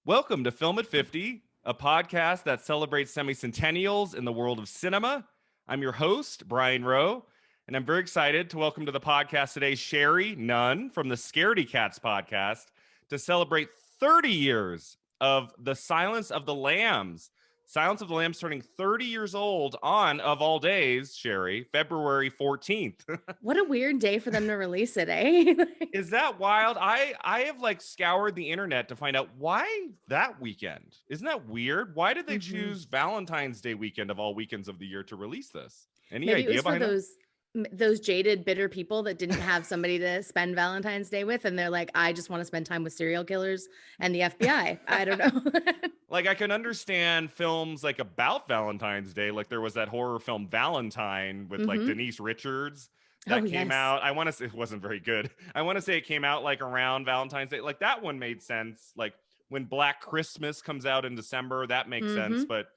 Welcome to Film at 50, a podcast that celebrates semi-centennials in the world of cinema. I'm your host, Brian Rowe, and I'm very excited to welcome to the podcast today Sherri Nunn from the Scaredy Cats podcast to celebrate 30 years of The Silence of the Lambs. Silence of the Lambs turning 30 years old on, of all days, Sherri, February 14th. What a weird day for them to release it, eh? Is that wild? I have scoured the internet to find out why that weekend. Isn't that weird? Why did they choose Valentine's Day weekend of all weekends of the year to release this? Any Maybe idea it was for behind those jaded, bitter people that didn't have somebody to spend Valentine's Day with, and they're like, I just want to spend time with serial killers and the FBI. I don't know. I can understand films about Valentine's Day. Like there was that horror film Valentine with Denise Richards that came out. I want to say it wasn't very good. I want to say it came out around Valentine's Day. Like that one made sense. Like when Black Christmas comes out in December, that makes sense. But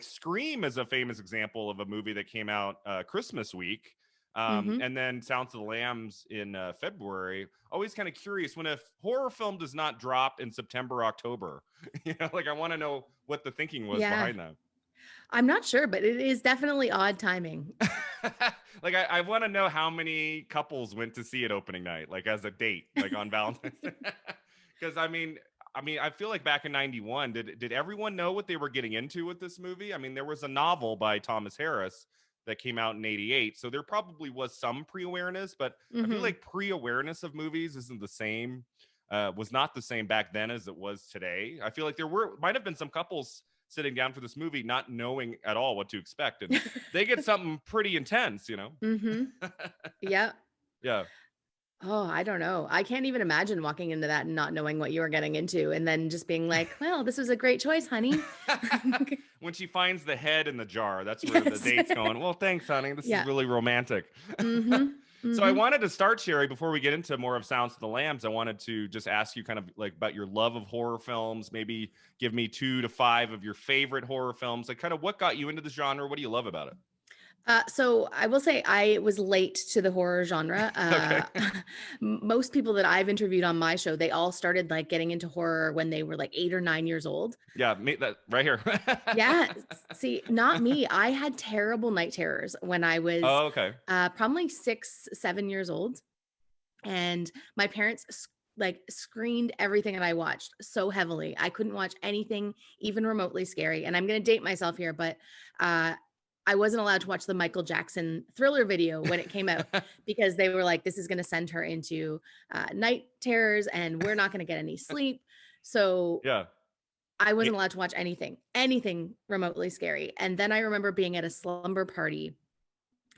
Scream is a famous example of a movie that came out Christmas week. And then Silence of the Lambs in February. Always kind of curious when a horror film does not drop in September, October. I want to know what the thinking was behind that. I'm not sure, but it is definitely odd timing. I want to know how many couples went to see it opening night, as a date, on Valentine's Day. Because I feel like back in 91, did everyone know what they were getting into with this movie? I mean, there was a novel by Thomas Harris that came out in 88. So there probably was some pre-awareness, but I feel like pre-awareness of movies isn't the same, was not the same back then as it was today. I feel like might have been some couples sitting down for this movie not knowing at all what to expect. And they get something pretty intense, Yeah. Yeah. Oh, I don't know. I can't even imagine walking into that and not knowing what you were getting into and then just being like, well, this was a great choice, honey. When she finds the head in the jar, that's where the date's going. Well, thanks, honey. This is really romantic. So I wanted to start, Sherri, before we get into more of Silence of the Lambs, I wanted to just ask you kind of about your love of horror films. Maybe give me 2 to 5 of your favorite horror films. Kind of what got you into the genre? What do you love about it? So I will say I was late to the horror genre. Most people that I've interviewed on my show, they all started getting into horror when they were 8 or 9 years old. Yeah, me, that right here. Yeah. See, not me. I had terrible night terrors when I was probably 6, 7 years old. And my parents screened everything that I watched so heavily. I couldn't watch anything even remotely scary. And I'm going to date myself here, but I wasn't allowed to watch the Michael Jackson Thriller video when it came out because they were like, this is going to send her into night terrors and we're not going to get any sleep. So I wasn't allowed to watch anything remotely scary. And then I remember being at a slumber party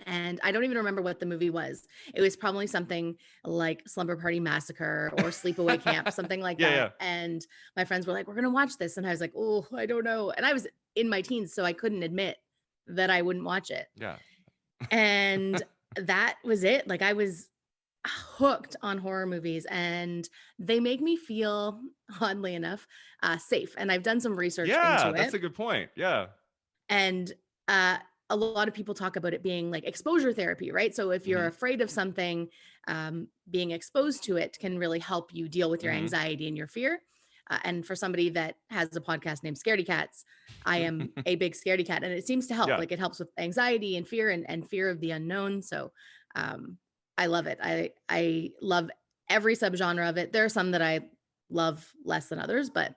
and I don't even remember what the movie was. It was probably something like Slumber Party Massacre or Sleepaway Camp, something like that. Yeah. And my friends were like, we're going to watch this. And I was like, oh, I don't know. And I was in my teens, so I couldn't admit that I wouldn't watch it. Yeah. And that was it. I was hooked on horror movies and they make me feel, oddly enough, safe. And I've done some research into it. Yeah, that's a good point. Yeah. And a lot of people talk about it being exposure therapy, right? So if you're afraid of something, being exposed to it can really help you deal with your anxiety and your fear. And for somebody that has a podcast named Scaredy Cats, I am a big scaredy cat and it seems to help. Yeah. It helps with anxiety and fear and fear of the unknown. So I love it. I love every subgenre of it. There are some that I love less than others, but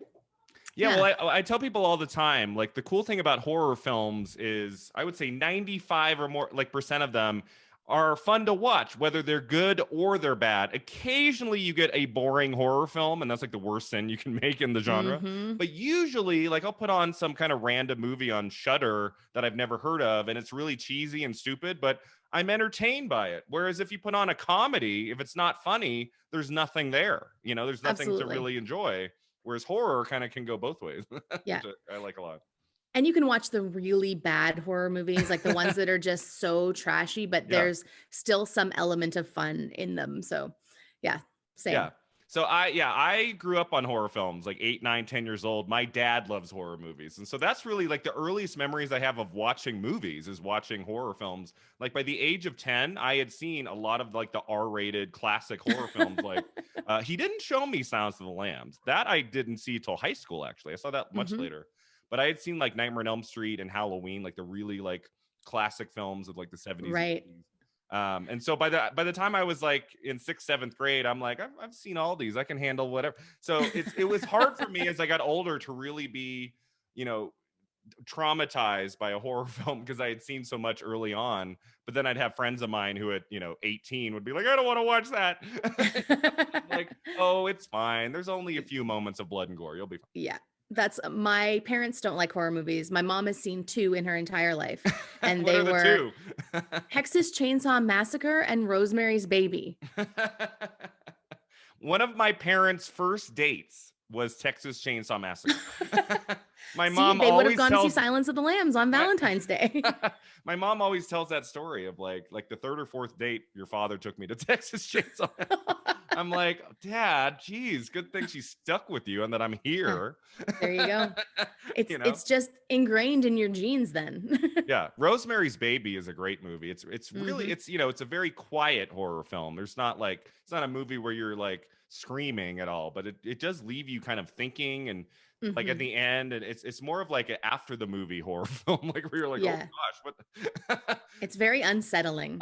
yeah. Well, I tell people all the time, the cool thing about horror films is I would say 95 or more percent of them are fun to watch, whether they're good or they're bad. Occasionally you get a boring horror film, and that's the worst sin you can make in the genre. But usually, I'll put on some kind of random movie on Shudder that I've never heard of, and it's really cheesy and stupid, but I'm entertained by it. Whereas if you put on a comedy, if it's not funny, there's nothing there. There's nothing to really enjoy. Whereas horror kind of can go both ways. Yeah. Which I like a lot. And you can watch the really bad horror movies, the ones that are just so trashy, but there's still some element of fun in them. So yeah, same. Yeah. So I grew up on horror films, like 8, 9, 10 years old. My dad loves horror movies. And so that's really like the earliest memories I have of watching movies is watching horror films. Like by the age of 10, I had seen a lot of like the R-rated classic horror films. Like he didn't show me Silence of the Lambs. That I didn't see till high school, actually. I saw that much later. But I had seen like Nightmare on Elm Street and Halloween, like the really like classic films of like the 70s and 80s. And so by the time I was like in 6th, 7th grade, I'm like, I've seen all these, I can handle whatever. So it was hard for me as I got older to really be, you know, traumatized by a horror film because I had seen so much early on. But then I'd have friends of mine who at, 18 would be like, I don't want to watch that. Like, oh, it's fine. There's only a few moments of blood and gore. You'll be fine. Yeah. That's my parents don't like horror movies. My mom has seen 2 in her entire life, and they were Texas Chainsaw Massacre and Rosemary's Baby. One of my parents' first dates was Texas Chainsaw Massacre. My mom they would always have gone tells, to see Silence of the Lambs on Valentine's Day. My mom always tells that story of like the 3rd or 4th date your father took me to Texas Chainsaw. I'm like, Dad, geez, good thing she's stuck with you and that I'm here. There you go. It's just ingrained in your genes then. Yeah, Rosemary's Baby is a great movie. It's really it's a very quiet horror film. There's not like it's not a movie where you're like screaming at all, but it does leave you kind of thinking and like at the end, and it's more of like an after the movie horror film, like where you're like, oh gosh, what? It's very unsettling,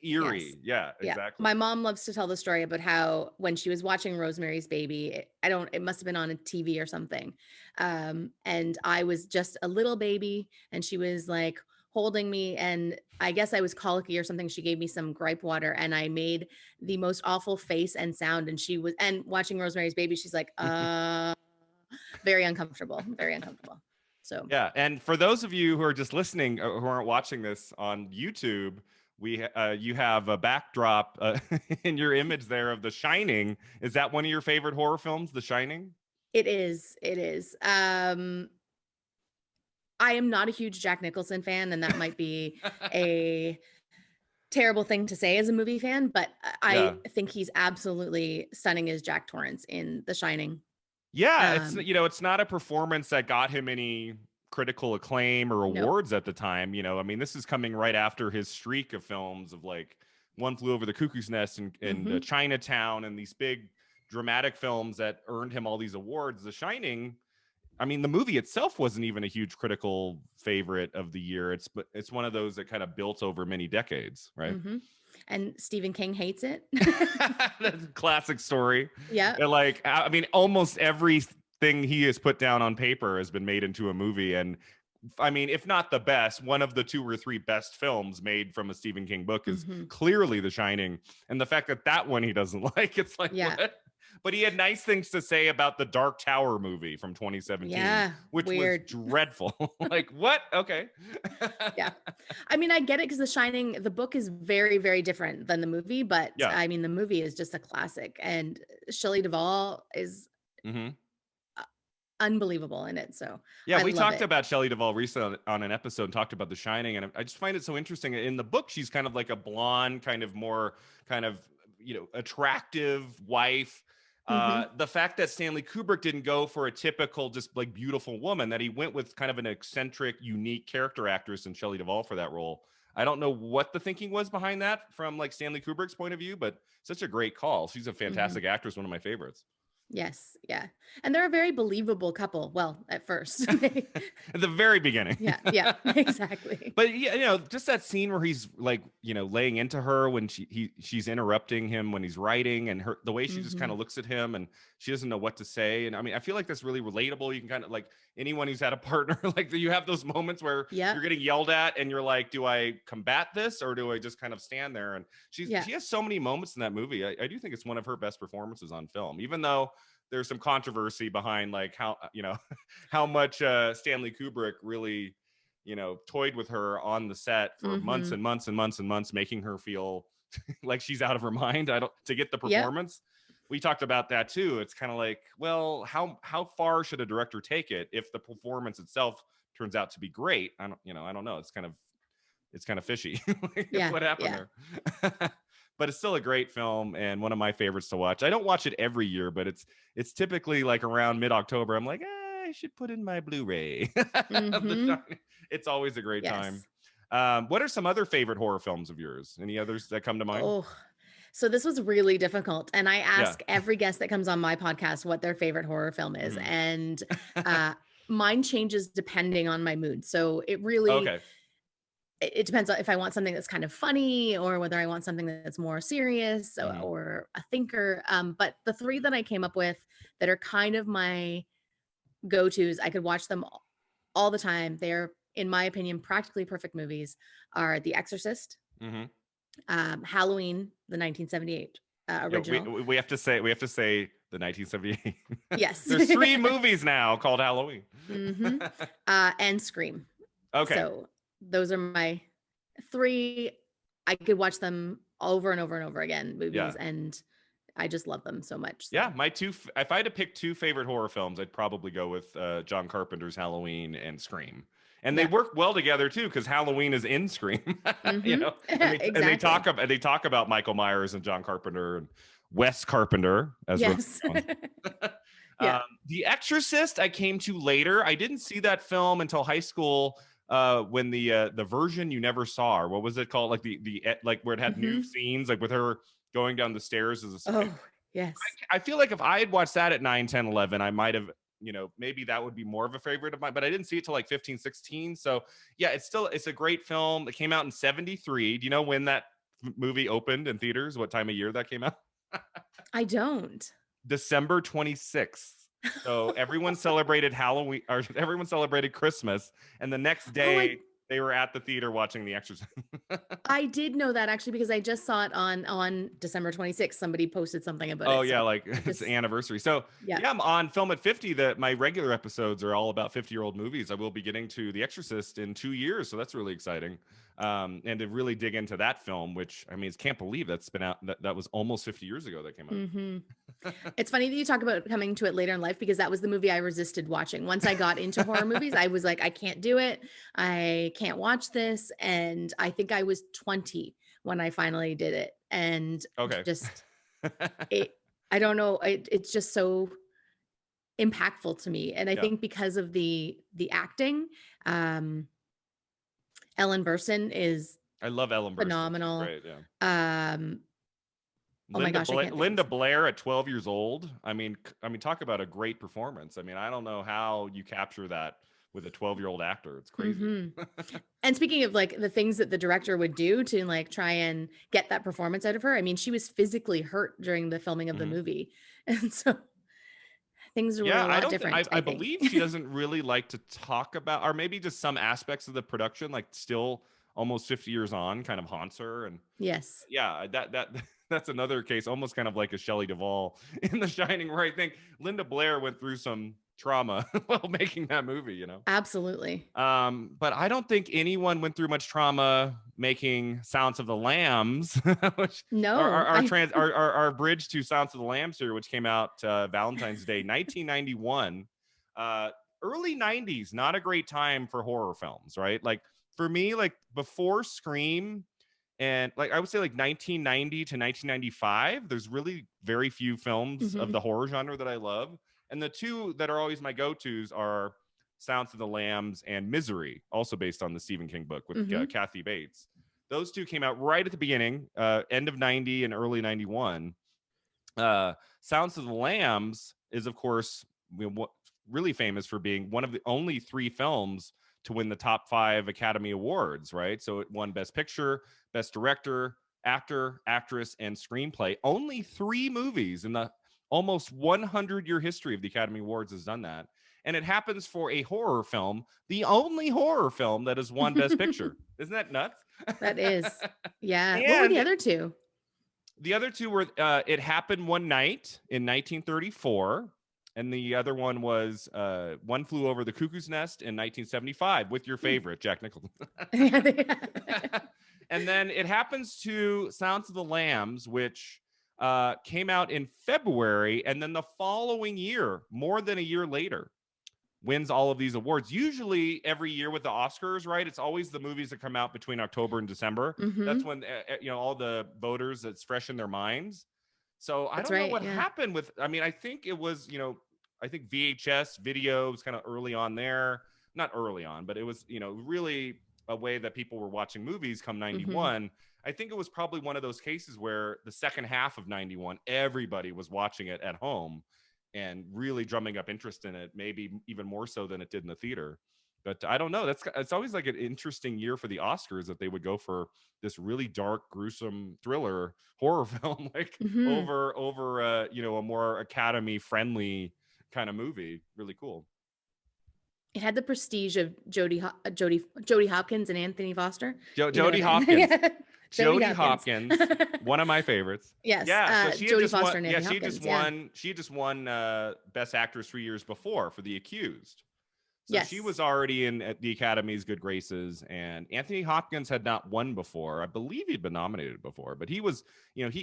eerie. Yes. Yeah, exactly. My mom loves to tell the story about how when she was watching Rosemary's Baby, it must have been on a TV or something, and I was just a little baby, and she was like holding me, and I guess I was colicky or something. She gave me some gripe water, and I made the most awful face and sound, and watching Rosemary's Baby, she's like, very uncomfortable. So yeah, and for those of you who are just listening, who aren't watching this on YouTube, you have a backdrop in your image there of The Shining. Is that one of your favorite horror films, The Shining? It is. I am not a huge Jack Nicholson fan, and that might be a terrible thing to say as a movie fan, but I think he's absolutely stunning as Jack Torrance in The Shining. Yeah, it's not a performance that got him any critical acclaim or awards at the time. I mean, this is coming right after his streak of films of like One Flew Over the Cuckoo's Nest and Chinatown and these big dramatic films that earned him all these awards. The Shining, I mean, the movie itself wasn't even a huge critical favorite of the year. It's one of those that kind of built over many decades, right? And Stephen King hates it. That's a classic story. Yeah. Like, I mean, almost everything he has put down on paper has been made into a movie. And I mean, if not the best, one of the 2 or 3 best films made from a Stephen King book is clearly The Shining. And the fact that one he doesn't like, it's like, what? But he had nice things to say about the Dark Tower movie from 2017, which was dreadful. Like, what? Okay. Yeah. I mean, I get it because The Shining, the book is very, very different than the movie, but I mean, the movie is just a classic, and Shelley Duvall is unbelievable in it. So yeah, we talked about Shelley Duvall recently on an episode and talked about The Shining, and I just find it so interesting. In the book, she's kind of like a blonde, kind of more kind of attractive wife. The fact that Stanley Kubrick didn't go for a typical just like beautiful woman, that he went with kind of an eccentric, unique character actress in Shelley Duvall for that role. I don't know what the thinking was behind that from like Stanley Kubrick's point of view, but such a great call. She's a fantastic actress, one of my favorites. Yes. Yeah. And they're a very believable couple. Well, at first. At the very beginning. Yeah, exactly. But just that scene where he's like, laying into her when she's interrupting him when he's writing, and the way she just kind of looks at him and she doesn't know what to say. And I mean, I feel like that's really relatable. You can kind of like anyone who's had a partner, like you have those moments where you're getting yelled at and you're like, do I combat this or do I just kind of stand there? And she has so many moments in that movie. I do think it's one of her best performances on film, even though there's some controversy behind like how much Stanley Kubrick really toyed with her on the set for months and months and months and months, making her feel like she's out of her mind to get the performance. We talked about that too. It's kind of like, well, how far should a director take it if the performance itself turns out to be great? I don't know. It's kind of fishy. What happened there? but it's still a great film and one of my favorites to watch. I don't watch it every year, but it's typically like around mid-October. I'm like, I should put in my Blu-ray. It's always a great time. What are some other favorite horror films of yours? Any others that come to mind? Oh, so this was really difficult. And I ask every guest that comes on my podcast what their favorite horror film is. And mine changes depending on my mood. So it really, it depends on if I want something that's kind of funny or whether I want something that's more serious or a thinker. But the three that I came up with that are kind of my go-tos, I could watch them all the time. They're, in my opinion, practically perfect movies, are The Exorcist, Halloween, the 1978 original. We have to say the 1978. Yes. There's 3 movies now called Halloween. And Scream. Okay. So those are my 3. I could watch them over and over and over again, movies, and I just love them so much. So. Yeah, my 2. If I had to pick 2 favorite horror films, I'd probably go with John Carpenter's Halloween and Scream. And they work well together too, because Halloween is in Scream. You know, and they talk about Michael Myers and John Carpenter and Wes Carpenter as The Exorcist I came to later. I didn't see that film until high school. When the version you never saw, or what was it called? Like the like where it had new scenes, like with her going down the stairs as a yes. I feel like if I had watched that at 9, 10, 11, I might have, maybe that would be more of a favorite of mine, but I didn't see it till like 15, 16. So yeah, it's a great film. It came out in 73. Do you know when that movie opened in theaters? What time of year that came out? I don't. December 26th. So everyone celebrated Halloween, or everyone celebrated Christmas, and the next day they were at the theater watching The Exorcist. I did know that actually, because I just saw it on December 26th. Somebody posted something about it. Oh yeah, like it's the anniversary. So yeah, I'm on Film at 50. That my regular episodes are all about 50-year-old movies. I will be getting to The Exorcist in 2 years, so that's really exciting. And to really dig into that film, which I mean, can't believe that's been out. That was almost 50 years ago that came out. It's funny that you talk about coming to it later in life, because that was the movie I resisted watching. Once I got into horror movies, I was like, I can't do it. I can't watch this. And I think I was 20 when I finally did it. And just, I don't know. It's just so impactful to me. And I think because of the acting, Ellen Burstyn is I love Ellen Burstyn. Phenomenal. Great, yeah. Oh my gosh, Linda Blair at 12 years old. I mean, talk about a great performance. I mean, I don't know how you capture that with a 12-year-old actor. It's crazy. And speaking of like the things that the director would do to like try and get that performance out of her, I mean, she was physically hurt during the filming of the movie. And so things are really a lot different. I believe she doesn't really like to talk about, or maybe just some aspects of the production, like still almost 50 years on, kind of haunts her. And that's another case, almost kind of like a Shelley Duvall in The Shining, where I think Linda Blair went through some trauma while making that movie, Absolutely. But I don't think anyone went through much trauma making Silence of the Lambs, which our bridge to Silence of the Lambs here, which came out Valentine's Day 1991. Early 90s, not a great time for horror films, right? Like for me, like before Scream, and like I would say like 1990 to 1995, there's really very few films of the horror genre that I love. And the two that are always my go-tos are Silence of the Lambs and Misery, also based on the Stephen King book with Kathy Bates. Those two came out right at the beginning, end of 90 and early 91. Silence of the Lambs is, of course, really famous for being one of the only 3 films to win the top 5 Academy Awards, right? So it won Best Picture, Best Director, Actor, Actress, and Screenplay. Only 3 movies in the almost 100-year history of the Academy Awards has done that. And it happens for a horror film, the only horror film that has won Best Picture. Isn't that nuts? That is. Yeah. What were the other 2? The other 2 were It Happened One Night in 1934. And the other one was One Flew Over the Cuckoo's Nest in 1975 with your favorite, Jack Nicholson. And then it happens to Silence of the Lambs, which came out in February. And then the following year, more than a year later, wins all of these awards. Usually every year with the Oscars, right? It's always the movies that come out between October and December. That's when, all the voters, it's fresh in their minds. So I don't know what happened with, I think it was, I think VHS video was kind of early on there. Not early on, but it was, really a way that people were watching movies come 91. I think it was probably one of those cases where the second half of 91, everybody was watching it at home and really drumming up interest in it, maybe even more so than it did in the theater. But I don't know. It's always like an interesting year for the Oscars that they would go for this really dark, gruesome thriller horror film, like over a more Academy friendly kind of movie. Really cool. It had the prestige of Jodie Hopkins and Anthony Foster. Jodie Hopkins. Jodie Hopkins, one of my favorites. Yes. Yeah. So Jodie Foster and Anthony Hopkins. She just won Best Actress 3 years before for The Accused. So she was already at the Academy's good graces, and Anthony Hopkins had not won before. I believe he'd been nominated before, but he was,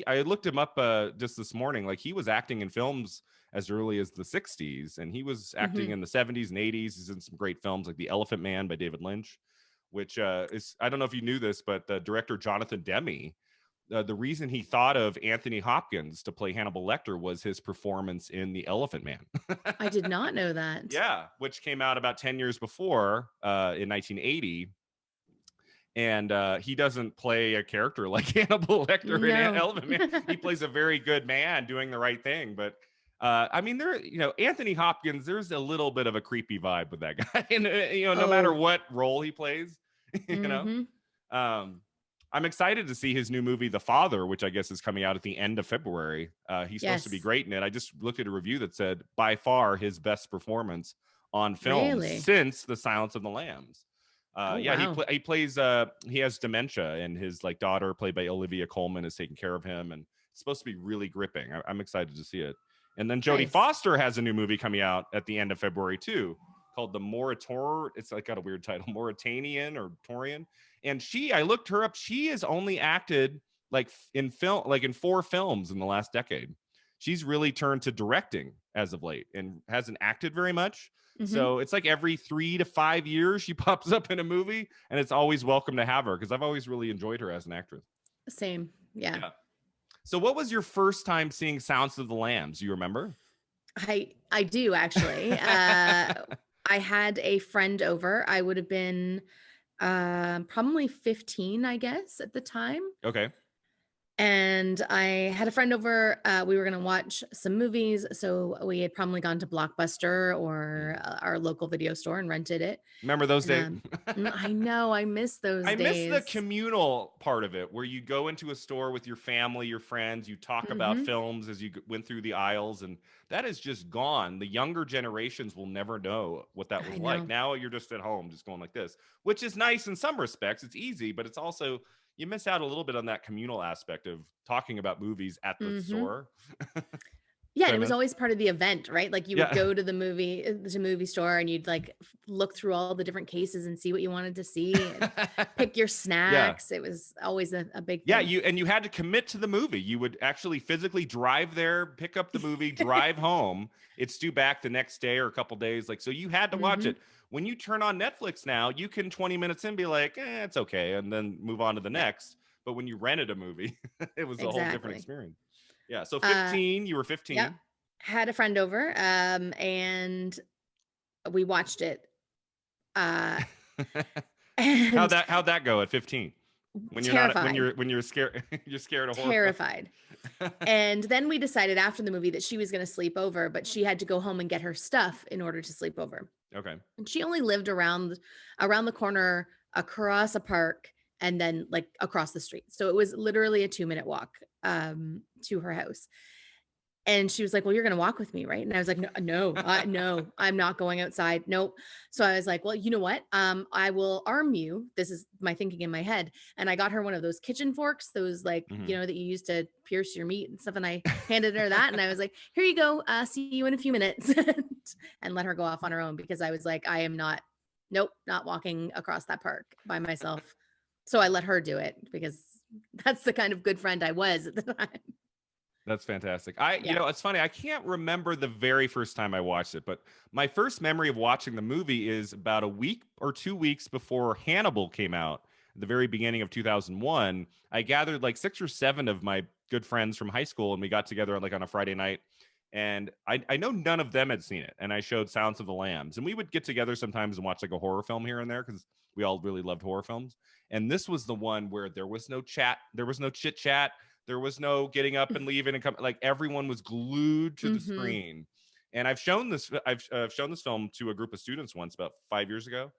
I looked him up just this morning. Like, he was acting in films as early as the 60s, and he was acting in the 70s and 80s. He's in some great films like The Elephant Man by David Lynch, which is, I don't know if you knew this, but the director Jonathan Demme, the reason he thought of Anthony Hopkins to play Hannibal Lecter was his performance in The Elephant Man. I did not know that. Yeah, which came out about 10 years before, in 1980. And he doesn't play a character like Hannibal Lecter in Elephant Man. He plays a very good man doing the right thing. But Anthony Hopkins, there's a little bit of a creepy vibe with that guy. And, no matter what role he plays, I'm excited to see his new movie, The Father, which I guess is coming out at the end of February. He's supposed to be great in it. I just looked at a review that said by far his best performance on film since The Silence of the Lambs. He plays, he has dementia, and his daughter, played by Olivia Colman, is taking care of him, and it's supposed to be really gripping. I'm excited to see it. And then Jodie Foster has a new movie coming out at the end of February too, called The Morator. It's got a weird title, Mauritanian or Torian. And I looked her up. She has only acted in 4 films in the last decade. She's really turned to directing as of late and hasn't acted very much. So it's like every 3 to 5 years she pops up in a movie, and it's always welcome to have her because I've always really enjoyed her as an actress. Same. Yeah. So what was your first time seeing Silence of the Lambs? Do you remember? I do, actually. I had a friend over. I would have been probably 15, I guess, at the time. Okay. And I had a friend over. We were going to watch some movies. So we had probably gone to Blockbuster or our local video store and rented it. Remember those days? I know. I miss those days. I miss the communal part of it, where you go into a store with your family, your friends, you talk about films as you went through the aisles, and that is just gone. The younger generations will never know what that was like. Now you're just at home, just going like this, which is nice in some respects. It's easy, but it's also, you miss out a little bit on that communal aspect of talking about movies at the store. Yeah, and it was always part of the event, right? Like, you would go to the movie store, and you'd look through all the different cases and see what you wanted to see, and pick your snacks. It was always a big thing. Yeah, you had to commit to the movie. You would actually physically drive there, pick up the movie, drive home. It's due back the next day or a couple days. So you had to watch it. When you turn on Netflix now, you can 20 minutes in be like, it's okay, and then move on to the next. But when you rented a movie, it was a whole different experience. Yeah. So 15, you were 15. Yeah. Had a friend over, and we watched it. How'd that go at 15? When you're terrified. when you're scared, you're scared of horror. Terrified. And then we decided after the movie that she was going to sleep over, but she had to go home and get her stuff in order to sleep over. Okay. And she only lived around the corner, across a park, and then across the street. So it was literally a 2-minute walk to her house. And she was like, well, you're going to walk with me, right? And I was like, no, I'm not going outside. Nope. So I was like, well, you know what? I will arm you. This is my thinking in my head. And I got her one of those kitchen forks, those that you use to pierce your meat and stuff. And I handed her that. And I was like, here you go. See you in a few minutes. And let her go off on her own, because I was like, I am not walking across that park by myself. So I let her do it, because that's the kind of good friend I was at the time. That's fantastic. Yeah. It's funny. I can't remember the very first time I watched it, but my first memory of watching the movie is about a week or 2 weeks before Hannibal came out, at the very beginning of 2001. I gathered like 6 or 7 of my good friends from high school, and we got together like on a Friday night. And I know none of them had seen it. And I showed Silence of the Lambs. And we would get together sometimes and watch like a horror film here and there because we all really loved horror films. And this was the one where there was no chat, there was no chit chat. There was no getting up and leaving and come. Like everyone was glued to the screen. And I've shown this film to a group of students once about 5 years ago.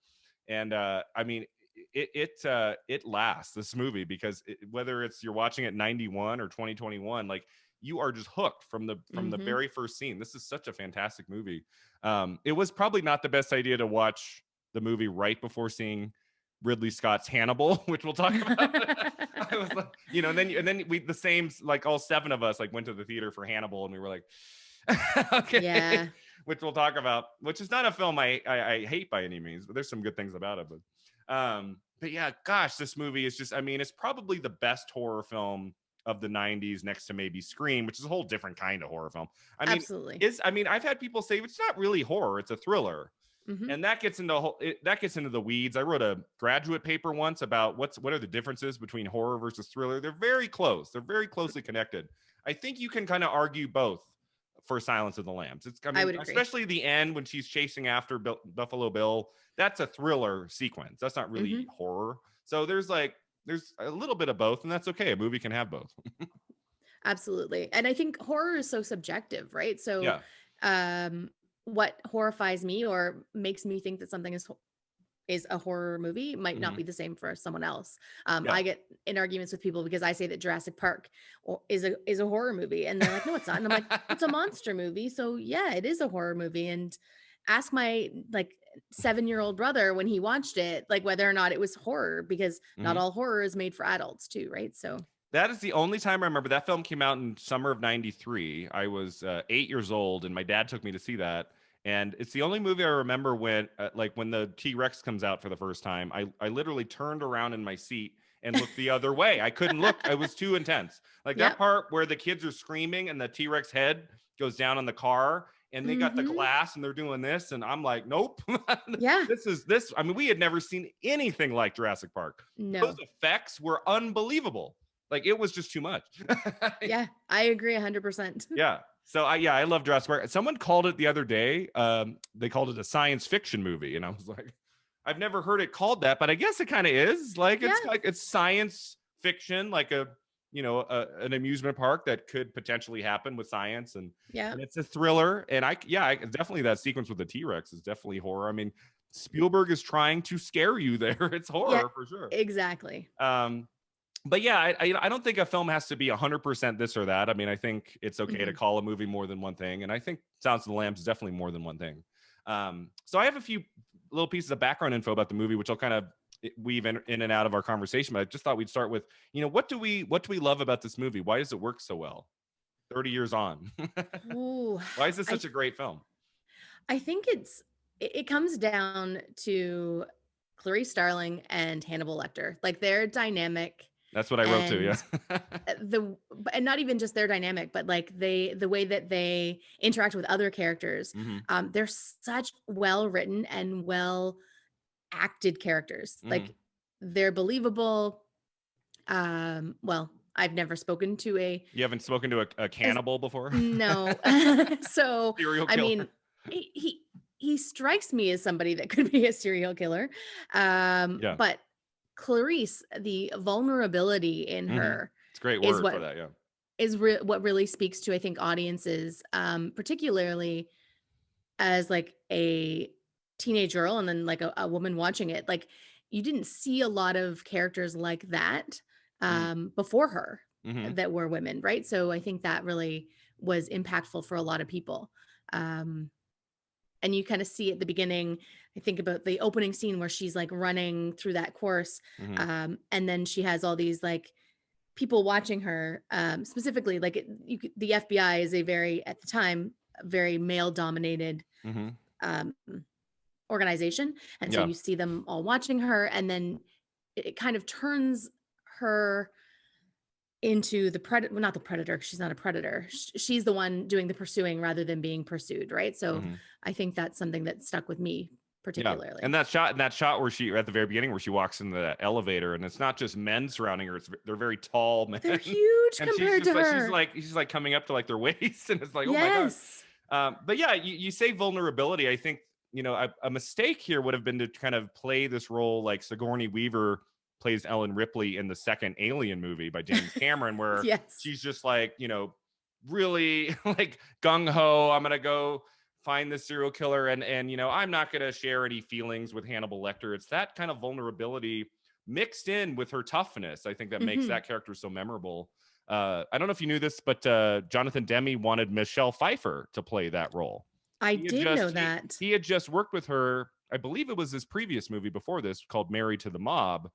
And I mean, it lasts, this movie, because whether it's you're watching it 91 or 2021, like you are just hooked from the very first scene. This is such a fantastic movie. It was probably not the best idea to watch the movie right before seeing Ridley Scott's Hannibal, which we'll talk about. I was like, and then we, the same, like all 7 of us like went to the theater for Hannibal, and we were like, okay, yeah, which we'll talk about, which is not a film I hate by any means, but there's some good things about it. But yeah, gosh, this movie is just, I mean, it's probably the best horror film of the 90s, next to maybe Scream, which is a whole different kind of horror film. I mean, absolutely. I've had people say it's not really horror, it's a thriller. And that gets into the weeds. I wrote a graduate paper once about what are the differences between horror versus thriller. They're very close. They're very closely connected. I think you can kind of argue both for Silence of the Lambs. I would agree. Especially the end when she's chasing after Buffalo Bill. That's a thriller sequence. That's not really horror. So there's a little bit of both, and that's okay. A movie can have both. Absolutely. And I think horror is so subjective, right? So what horrifies me or makes me think that something is a horror movie might not be the same for someone else. I get in arguments with people because I say that Jurassic Park is a horror movie, and they're like, no, it's not. And I'm like, it's a monster movie. So yeah, it is a horror movie. And ask my 7-year-old brother when he watched it, like whether or not it was horror, because not all horror is made for adults too. Right. So that is the only time I remember. That film came out in summer of 93. I was 8 years old, and my dad took me to see that. And it's the only movie I remember when the T-Rex comes out for the first time, I literally turned around in my seat and looked the other way. I couldn't look. It was too intense. Like that part where the kids are screaming and the T-Rex head goes down on the car, and they got the glass and they're doing this. And I'm like, nope. Yeah. This. I mean, we had never seen anything like Jurassic Park. No. Those effects were unbelievable. Like it was just too much. Yeah, I agree 100%. Yeah. So I love Jurassic Park. Someone called it the other day. They called it a science fiction movie, and I was like, I've never heard it called that, but I guess it kind of is. Like it's science fiction, like an amusement park that could potentially happen with science, and it's a thriller. And I definitely, that sequence with the T-Rex is definitely horror. I mean, Spielberg is trying to scare you there. It's horror for sure. Exactly. But yeah, I don't think a film has to be 100% this or that. I mean, I think it's okay to call a movie more than one thing. And I think Silence of the Lambs is definitely more than one thing. So I have a few little pieces of background info about the movie, which I'll kind of weave in and out of our conversation. But I just thought we'd start with, what do we love about this movie? Why does it work so well 30 years on? Ooh, why is this such a great film? I think it comes down to Clarice Starling and Hannibal Lecter. Like their dynamic. That's what I wrote too. Yeah. And not even just their dynamic, but like the way that they interact with other characters. They're such well-written and well acted characters. Like they're believable. Well, I've never spoken to You haven't spoken to a cannibal before? No. So, I mean, he strikes me as somebody that could be a serial killer. But Clarice, the vulnerability in her, it's a great word for that. Yeah, is what really speaks to, I think, audiences, particularly as like a teenage girl and then like a woman watching it. Like you didn't see a lot of characters like that before her that were women, right? So I think that really was impactful for a lot of people. And you kind of see at the beginning, I think about the opening scene where she's like running through that course. And then she has all these like people watching her, specifically like the FBI is at the time, very male dominated organization. And so you see them all watching her, and then it kind of turns her into the predator, well, not the predator, she's not a predator. She's the one doing the pursuing rather than being pursued, right? So I think that's something that stuck with me particularly. Yeah. And that shot where she, at the very beginning, where she walks in the elevator, and it's not just men surrounding her, they're very tall men. They're huge and compared to her. She's like coming up to like their waist, and it's like, yes. oh my God. But yeah, you say vulnerability. I think, a mistake here would have been to kind of play this role like Sigourney Weaver plays Ellen Ripley in the second Alien movie by James Cameron, where yes. she's just like, really like gung-ho, I'm gonna go find this serial killer, and I'm not gonna share any feelings with Hannibal Lecter. It's that kind of vulnerability mixed in with her toughness, I think, that makes that character so memorable. I don't know if you knew this, but Jonathan Demme wanted Michelle Pfeiffer to play that role. I did know that. He had just worked with her, I believe it was his previous movie before this called Married to the Mob.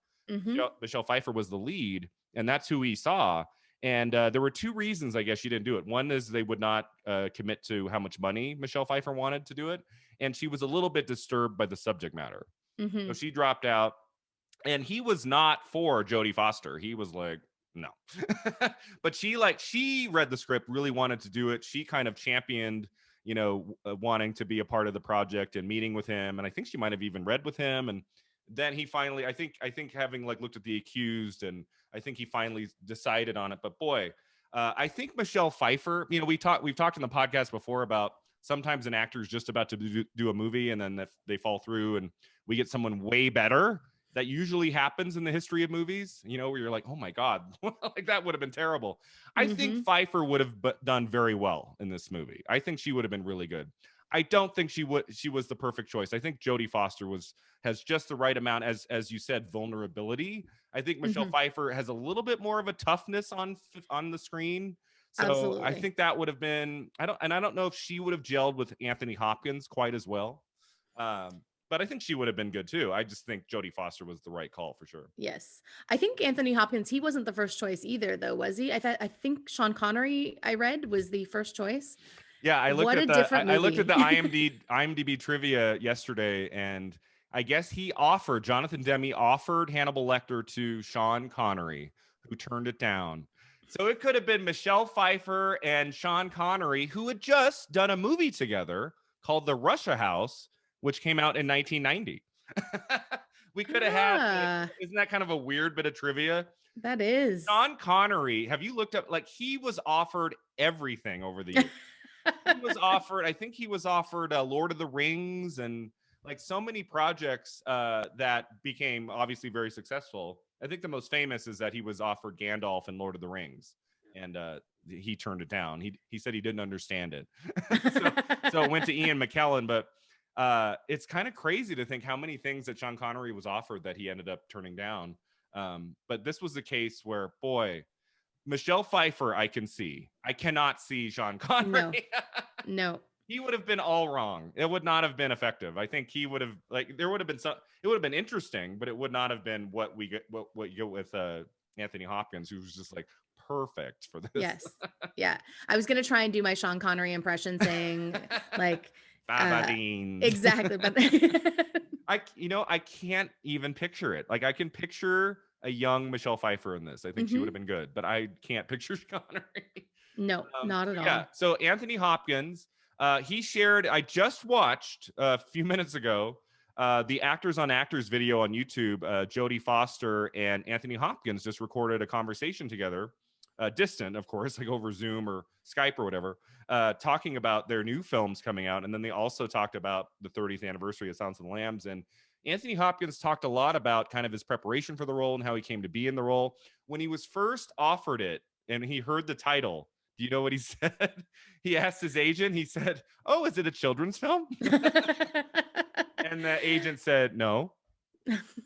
Michelle Pfeiffer was the lead, and that's who he saw. And there were two reasons, I guess, she didn't do it. One is they would not commit to how much money Michelle Pfeiffer wanted to do it. And she was a little bit disturbed by the subject matter. So she dropped out. And he was not for Jodie Foster. He was like, no. But she read the script, really wanted to do it. She kind of championed, wanting to be a part of the project and meeting with him. And I think she might have even read with him. And then he finally, I think having like looked at The Accused, and I think he finally decided on it. But boy, I think Michelle Pfeiffer, we've talked in the podcast before about sometimes an actor is just about to do a movie, and then they fall through and we get someone way better. That usually happens in the history of movies, where you're like, oh my God, like that would have been terrible. I think Pfeiffer would have done very well in this movie. I think she would have been really good. I don't think she was the perfect choice. I think Jodie Foster has just the right amount, as you said, vulnerability. I think Michelle Pfeiffer has a little bit more of a toughness on the screen. So absolutely. I think that would have been, I don't know if she would have gelled with Anthony Hopkins quite as well. But I think she would have been good too. I just think Jodie Foster was the right call for sure. Yes. I think Anthony Hopkins, he wasn't the first choice either though, was he? I think Sean Connery, I read, was the first choice. Yeah, I looked at the IMDb trivia yesterday, and I guess Jonathan Demme offered Hannibal Lecter to Sean Connery, who turned it down. So it could have been Michelle Pfeiffer and Sean Connery, who had just done a movie together called The Russia House, which came out in 1990. We could have had, isn't that kind of a weird bit of trivia? That is. Sean Connery, have you looked up, like, he was offered everything over the years. I think he was offered Lord of the Rings and like so many projects that became obviously very successful. I think the most famous is that he was offered Gandalf in Lord of the Rings, and he turned it down. He said he didn't understand it. so it went to Ian McKellen, but it's kind of crazy to think how many things that Sean Connery was offered that he ended up turning down. But this was the case where, boy, Michelle Pfeiffer, I can see. I cannot see Sean Connery. No. He would have been all wrong. It would not have been effective. I think he would have, like, there would have been it would have been interesting, but it would not have been what you get with Anthony Hopkins, who was just like perfect for this. Yes. Yeah. I was going to try and do my Sean Connery impression saying like, exactly. But I can't even picture it. Like, I can picture a young Michelle Pfeiffer in this. I think she would have been good, but I can't picture Connery. No, not at all. Yeah. So Anthony Hopkins, he shared, I just watched a few minutes ago, the Actors on Actors video on YouTube. Jodie Foster and Anthony Hopkins just recorded a conversation together, distant, of course, like over Zoom or Skype or whatever, talking about their new films coming out. And then they also talked about the 30th anniversary of Silence of the Lambs. And Anthony Hopkins talked a lot about kind of his preparation for the role and how he came to be in the role. When he was first offered it and he heard the title, do you know what he said? He asked his agent, he said, "Oh, is it a children's film?" And the agent said, "No."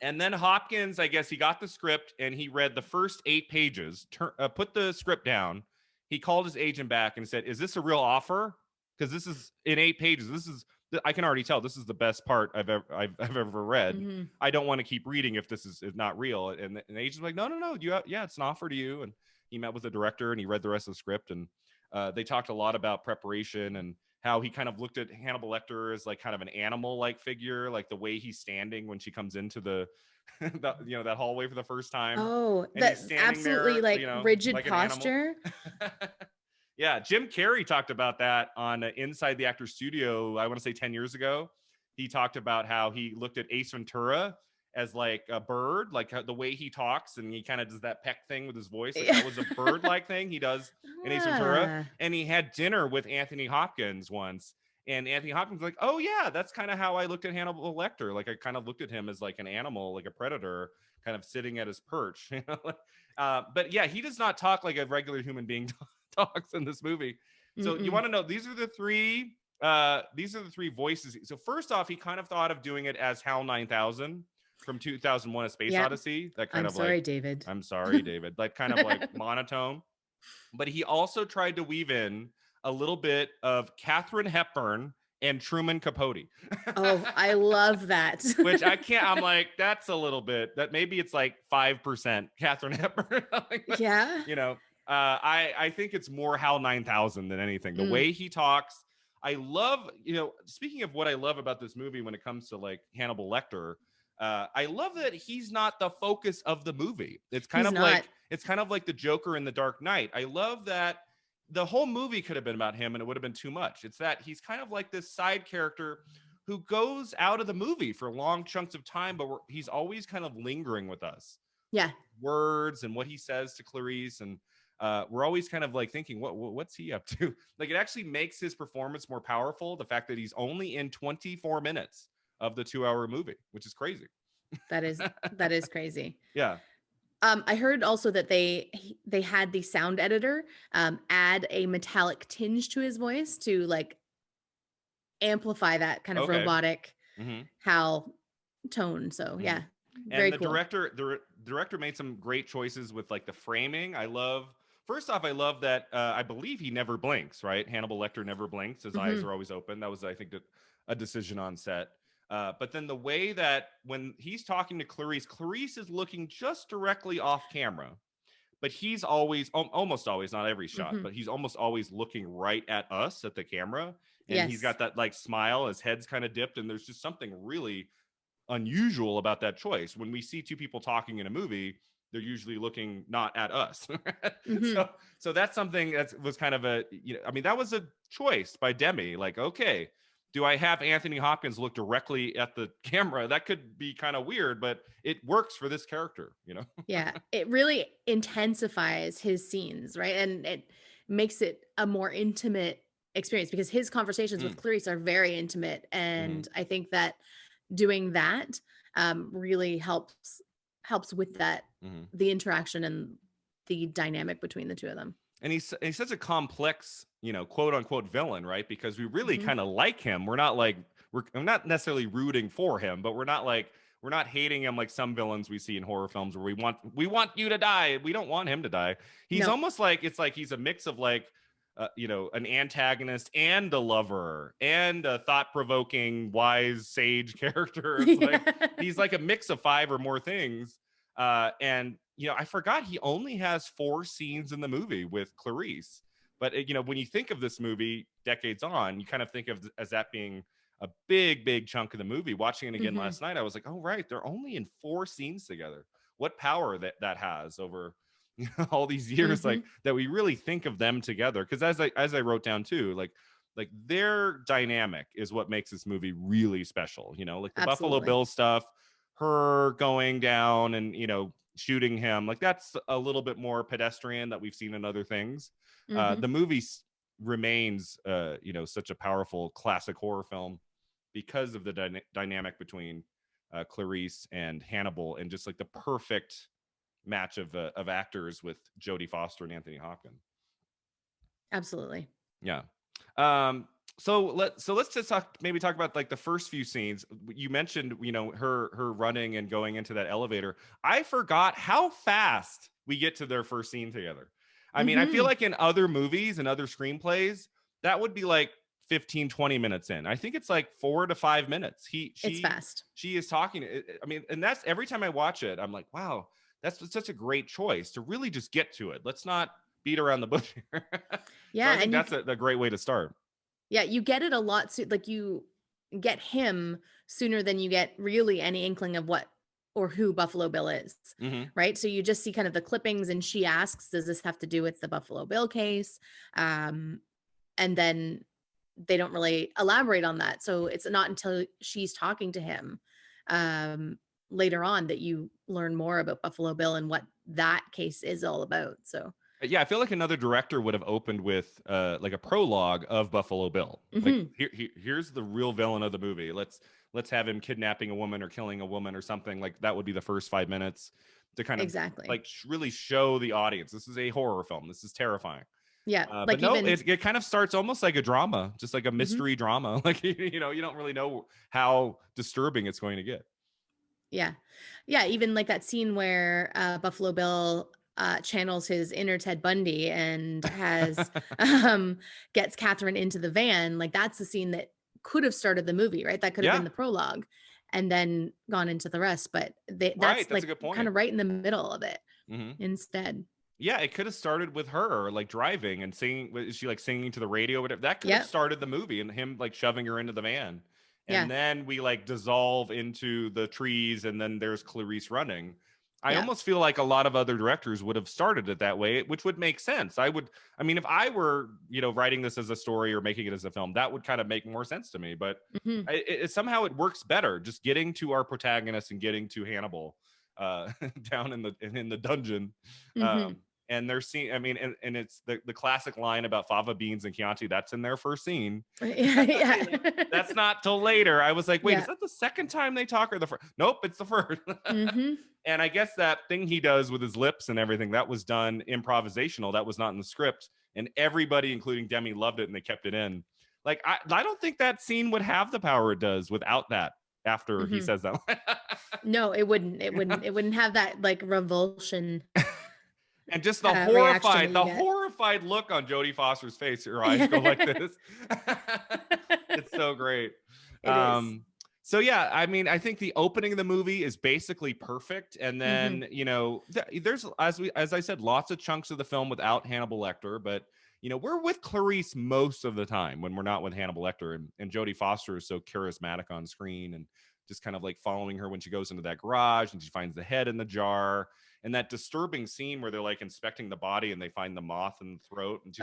And then Hopkins, I guess he got the script and he read the first 8 pages, put the script down. He called his agent back and said, "Is this a real offer? Because this is in 8 pages. I can already tell this is the best part I've ever read. I don't want to keep reading if this is not real." And the agent's like, no, it's an offer to you. And he met with the director and he read the rest of the script, and they talked a lot about preparation and how he kind of looked at Hannibal Lecter as like kind of an animal like figure, like the way he's standing when she comes into the, that hallway for the first time. Oh, And he's that standing absolutely there, like rigid like an animal. posture. Yeah, Jim Carrey talked about that on Inside the Actor Studio, I want to say 10 years ago. He talked about how he looked at Ace Ventura as like a bird, like the way he talks, and he kind of does that peck thing with his voice. Like that was a bird-like thing he does in Ace Ventura. And he had dinner with Anthony Hopkins once. And Anthony Hopkins was like, oh yeah, that's kind of how I looked at Hannibal Lecter. Like I kind of looked at him as like an animal, like a predator, kind of sitting at his perch. But yeah, he does not talk like a regular human being talks in this movie. So you want to know, these are the three voices. So first off, he kind of thought of doing it as HAL 9000 from 2001: A Space Odyssey. That kind of like, David. I'm sorry, David. Like kind of like monotone. But he also tried to weave in a little bit of Katharine Hepburn and Truman Capote. Oh, I love that. Which I'm like, that's a little bit, that maybe it's like 5% Katharine Hepburn. Yeah. I think it's more HAL 9000 than anything. The way he talks, I love, speaking of what I love about this movie when it comes to like Hannibal Lecter, I love that he's not the focus of the movie. It's kind of like the Joker in The Dark Knight. I love that the whole movie could have been about him and it would have been too much. It's that he's kind of like this side character who goes out of the movie for long chunks of time, but he's always kind of lingering with us. Yeah. Words and what he says to Clarice, and we're always kind of like thinking, what's he up to? Like it actually makes his performance more powerful. The fact that he's only in 24 minutes of the 2-hour movie, which is crazy. That is crazy. Yeah. I heard also that they had the sound editor add a metallic tinge to his voice to like amplify that kind of robotic HAL tone. So yeah, very cool. The director made some great choices with like the framing. First off, I love that I believe he never blinks, right? Hannibal Lecter never blinks. His eyes are always open. That was, I think, a decision on set. But then the way that when he's talking to Clarice is looking just directly off camera, but he's always, almost always, not every shot, but he's almost always looking right at us, at the camera. And he's got that like smile, his head's kind of dipped. And there's just something really unusual about that choice. When we see two people talking in a movie, they're usually looking not at us. So that's something that was kind of that was a choice by Demi. Like, okay, do I have Anthony Hopkins look directly at the camera? That could be kind of weird, but it works for this character, Yeah, it really intensifies his scenes, right? And it makes it a more intimate experience because his conversations with Clarice are very intimate. And I think that doing that really helps with that, the interaction and the dynamic between the two of them. And he's such a complex, quote unquote villain, right? Because we really kind of like him. We're not like, I'm not necessarily rooting for him, but we're not hating him like some villains we see in horror films where we want you to die. We don't want him to die. He's almost like, it's like he's a mix of like, an antagonist and a lover and a thought-provoking, wise, sage character. It's like he's like a mix of 5 or more things. And I forgot he only has 4 scenes in the movie with Clarice. But when you think of this movie decades on, you kind of think of as that being a big chunk of the movie. Watching it again last night, I was like, oh right, they're only in 4 scenes together. What power that has over all these years, like that we really think of them together. Because as I wrote down too, like their dynamic is what makes this movie really special. Like the Buffalo Bill stuff, her going down and shooting him, like that's a little bit more pedestrian that we've seen in other things. The movie remains such a powerful classic horror film because of the dynamic between Clarice and Hannibal, and just like the perfect match of actors with Jodie Foster and Anthony Hopkins. Absolutely. Yeah. So let's just talk about like the first few scenes. You mentioned, her running and going into that elevator. I forgot how fast we get to their first scene together. I mean, I feel like in other movies and other screenplays, that would be like 15-20 minutes in. I think it's like 4 to 5 minutes. It's fast. She is talking. I mean, and that's every time I watch it, I'm like, wow, that's such a great choice to really just get to it. Let's not beat around the bush here. Yeah. So I think that's a great way to start. Yeah, you get it a lot. Like you get him sooner than you get really any inkling of what or who Buffalo Bill is, right? So you just see kind of the clippings, and she asks, "Does this have to do with the Buffalo Bill case?" And then they don't really elaborate on that. So it's not until she's talking to him later on that you learn more about Buffalo Bill and what that case is all about. So yeah, I feel like another director would have opened with like a prologue of Buffalo Bill. Like here's the real villain of the movie. Let's have him kidnapping a woman or killing a woman or something. Like that would be the first 5 minutes to kind of like really show the audience this is a horror film. This is terrifying. Yeah, but no, it kind of starts almost like a drama, just like a mystery drama. Like you don't really know how disturbing it's going to get. Yeah, yeah. Even like that scene where Buffalo Bill channels his inner Ted Bundy and has gets Catherine into the van. Like that's the scene that could have started the movie, right? That could have been the prologue, and then gone into the rest. But that's like kind of right in the middle of it instead. Yeah, it could have started with her like driving and singing. Is she like singing to the radio? Whatever. That could have started the movie, and him like shoving her into the van. And then we like dissolve into the trees, and then there's Clarice running. I almost feel like a lot of other directors would have started it that way, which would make sense. I mean, if I were, writing this as a story or making it as a film, that would kind of make more sense to me. But somehow it works better just getting to our protagonist and getting to Hannibal down in the dungeon. And they're seeing, I mean, and it's the classic line about fava beans and Chianti. That's in their first scene. That's not till later. I was like, wait, is that the second time they talk or the first? Nope, it's the first. And I guess that thing he does with his lips and everything, that was done improvisational. That was not in the script. And everybody, including Demi, loved it and they kept it in. Like, I don't think that scene would have the power it does without that after he says that. No, it wouldn't. It wouldn't have that like revulsion. And just the horrified look on Jodie Foster's face. Her eyes go like this. It's so great. So yeah, I mean, I think the opening of the movie is basically perfect, and then there's as I said, lots of chunks of the film without Hannibal Lecter, but we're with Clarice most of the time when we're not with Hannibal Lecter, and Jodie Foster is so charismatic on screen, and just kind of like following her when she goes into that garage and she finds the head in the jar. And that disturbing scene where they're like inspecting the body and they find the moth in the throat. And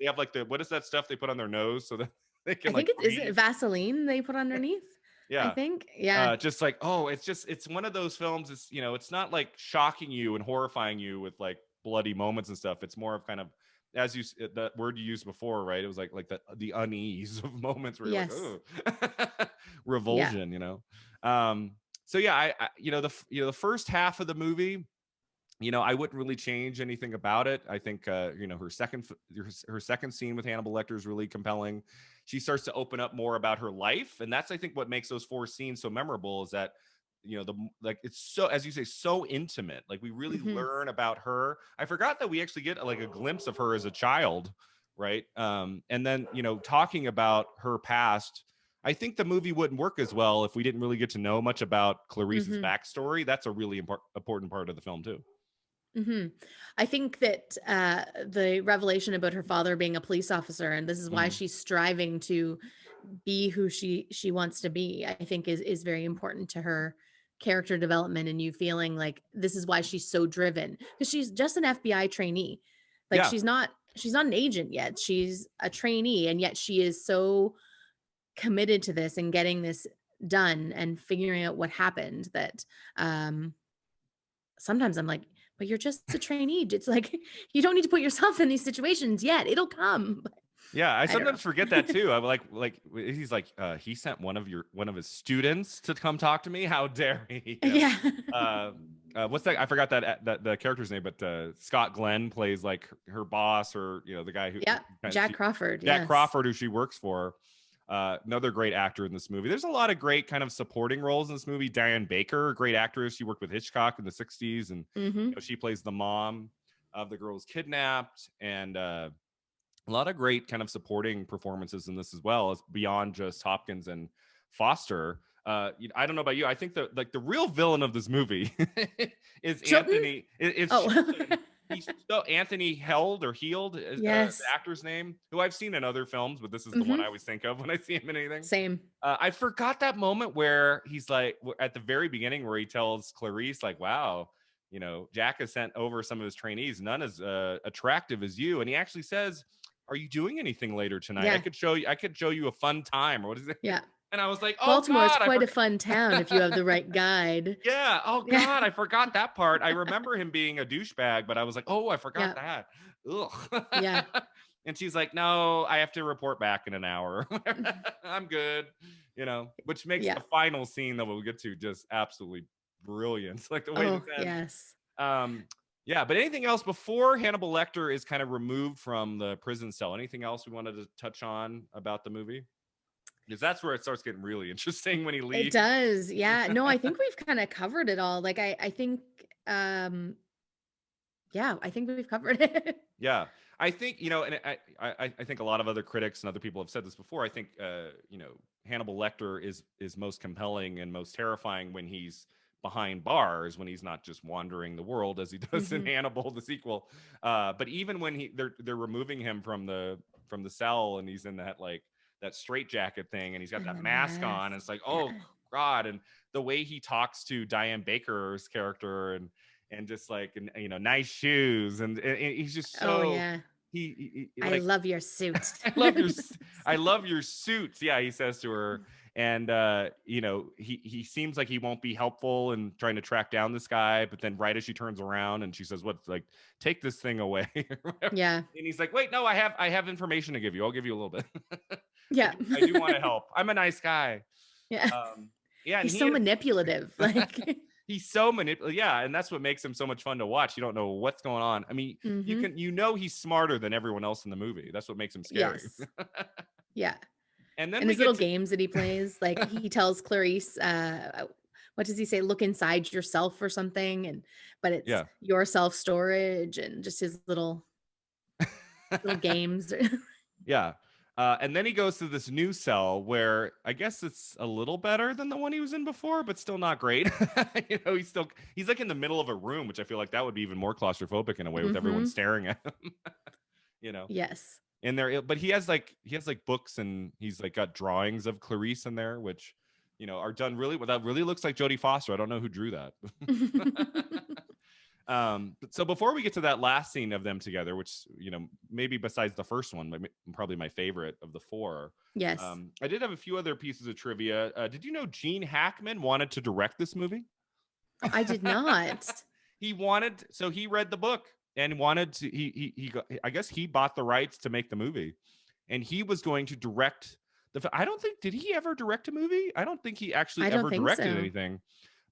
they have like what is that stuff they put on their nose so that they can is it Vaseline they put underneath? Yeah. I think. Yeah. Just like, it's one of those films. It's, it's not like shocking you and horrifying you with like bloody moments and stuff. It's more of kind of, as that word you used before, right? It was like the unease of moments where you're like, oh, revulsion, So yeah, the first half of the movie, I wouldn't really change anything about it. I think, her second scene with Hannibal Lecter is really compelling. She starts to open up more about her life. And that's, I think, what makes those 4 scenes so memorable is that, it's so, as you say, so intimate. Like we really learn about her. I forgot that we actually get like a glimpse of her as a child. Right. And then, talking about her past, I think the movie wouldn't work as well if we didn't really get to know much about Clarice's backstory. That's a really important part of the film too. I think that the revelation about her father being a police officer, and this is why she's striving to be who she wants to be, I think is very important to her character development, and you feeling like this is why she's so driven, because she's just an FBI trainee. Like she's not an agent yet. She's a trainee, and yet she is so committed to this and getting this done and figuring out what happened that sometimes I'm like, but you're just a trainee. It's like, you don't need to put yourself in these situations yet. It'll come. Yeah, I sometimes forget that too. I'm like he's like, he sent one of his students to come talk to me. How dare he? Yeah. What's that? I forgot that the character's name, but Scott Glenn plays like her boss, or the guy who Jack Crawford. Jack Crawford, who she works for. Another great actor in this movie. There's a lot of great kind of supporting roles in this movie. Diane Baker, great actress. She worked with Hitchcock in the 60s, and she plays the mom of the girl who's kidnapped, and a lot of great kind of supporting performances in this as well, as beyond just Hopkins and Foster. I don't know about you. I think the real villain of this movie is Chilton? Anthony. He's so Anthony Held or Healed, the Yes. actor's name, who I've seen in other films, but this is the one Mm-hmm. I always think of when I see him in anything. Same. I forgot that moment where he's like at the very beginning where he tells Clarice like, "Wow, you know, Jack has sent over some of his trainees, none as attractive as you," and he actually says, "Are you doing anything later tonight? Yeah. I could show you a fun time," or what is it? Yeah. And I was like, "Oh Baltimore is God, I quite a forgot." fun town if you have the right guide. Yeah. Oh Yeah. God, I forgot that part. I remember him being a douchebag, but I was like, "Oh, I forgot Yeah. that." Ugh. Yeah. And she's like, "No, I have to report back in an hour. I'm good." You know, which makes Yeah. the final scene that we'll get to just absolutely brilliant. Like the way this Oh, ends. yes. Um, yeah, but anything else before Hannibal Lecter is kind of removed from the prison cell? Anything else we wanted to touch on about the movie? Because that's where it starts getting really interesting when he It leaves. does. Yeah. No, I think we've kind of covered it all. Like I think yeah, I think we've covered it. Yeah, I think, you know, and I think a lot of other critics and other people have said this before. I think you know, Hannibal Lecter is most compelling and most terrifying when he's behind bars, when he's not just wandering the world as he does in Mm-hmm. Hannibal the sequel. But even when they're removing him from the cell and he's in that like that straitjacket thing and he's got And that the mask on, and mask. it's like, Yeah. oh God, and the way he talks to Diane Baker's character and just like, and you know, nice shoes, and he's just Oh so yeah. I like, love your suit. I love your suits, yeah, he says to her. And you know, he seems like he won't be helpful in trying to track down this guy, but then right as she turns around and she says, "What, like, take this thing away," Yeah. and he's like, "Wait, no, I have information to give you. I'll give you a little bit." Yeah. I do want to help. I'm a nice guy. Yeah. Yeah, and He's so manipulative. Like he's so manipulative. Yeah, and that's what makes him so much fun to watch. You don't know what's going on. I mean, mm-hmm. you know, he's smarter than everyone else in the movie. That's what makes him scary. Yes. Yeah. And then And we his get little to games that he plays, like he tells Clarice, what does he say? Look inside yourself or something. But it's yeah. your self storage and just his little games. Yeah. And then he goes to this new cell where I guess it's a little better than the one he was in before, but still not great. You know, he's like in the middle of a room, which I feel like that would be even more claustrophobic in a way with everyone mm-hmm. staring at him. You know. Yes. In there, but he has like books, and he's like got drawings of Clarice in there, which, you know, are done really well. That really looks like Jodie Foster. I don't know who drew that. So before we get to that last scene of them together, which, you know, maybe besides the first one, probably my favorite of the four. Yes. I did have a few other pieces of trivia. Did you know Gene Hackman wanted to direct this movie? I did not. So he read the book and wanted to, I guess he bought the rights to make the movie, and he was going to direct I don't think, did he ever direct a movie? I don't think he actually I don't ever think directed so. anything,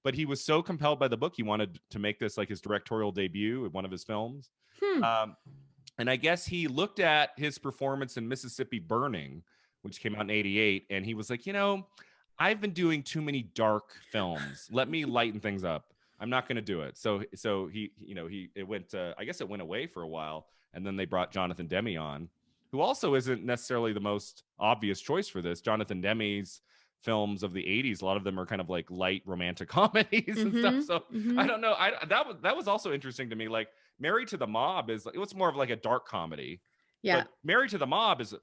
but he was so compelled by the book, he wanted to make this like his directorial debut in one of his films. And I guess he looked at his performance in Mississippi Burning, which came out in '88, and he was like, you know, I've been doing too many dark films. Let me lighten things up. I'm not going to do it. So he, you know, it went, I guess it went away for a while. And then they brought Jonathan Demme on, who also isn't necessarily the most obvious choice for this. Jonathan Demme's films of the 80s, a lot of them are kind of like light romantic comedies and stuff. So I don't know. That was also interesting to me. Like Married to the Mob it was more of like a dark comedy. Yeah. But Married to the Mob is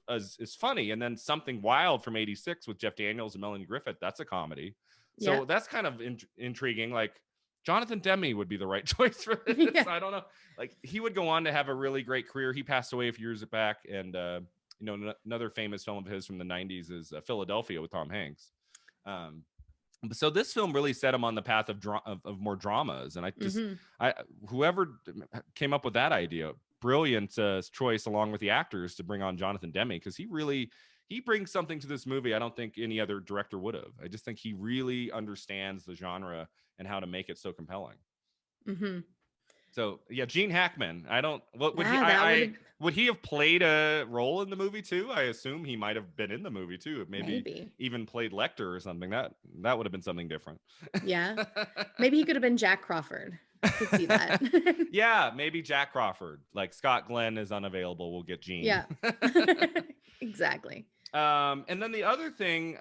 funny. And then Something Wild from '86 with Jeff Daniels and Melanie Griffith, that's a comedy. So that's kind of intriguing. Like Jonathan Demme would be the right choice for this. Yeah. I don't know. Like he would go on to have a really great career. He passed away a few years back. And, you know, another famous film of his from the '90s is Philadelphia with Tom Hanks. So this film really set him on the path of more dramas. And I just, whoever came up with that idea, brilliant choice along with the actors to bring on Jonathan Demme, because he brings something to this movie I don't think any other director would have. I just think he really understands the genre and how to make it so compelling. So yeah, Gene Hackman. I don't. What would he? Would he have played a role in the movie too? I assume he might have been in the movie too. Maybe even played Lecter or something. That would have been something different. Yeah, maybe he could have been Jack Crawford. I could see that. Yeah, maybe Jack Crawford. Like Scott Glenn is unavailable. We'll get Gene. Yeah, exactly. And then the other thing,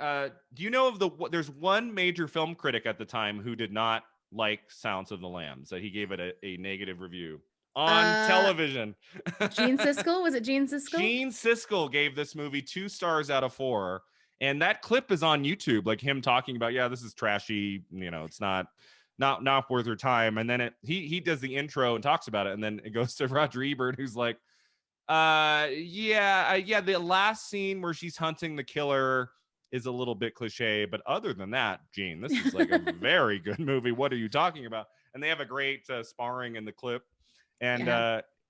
do you know of there's one major film critic at the time who did not like Silence of the Lambs. He gave it a negative review. on television. Gene Siskel? Was it Gene Siskel? Gene Siskel gave this movie 2 stars out of 4. And that clip is on YouTube, like him talking about, yeah, this is trashy, you know, it's not worth your time. And then he does the intro and talks about it, and then it goes to Roger Ebert, who's like, yeah, the last scene where she's hunting the killer is a little bit cliche, but other than that, Gene, this is like a very good movie. What are you talking about? And they have a great sparring in the clip. And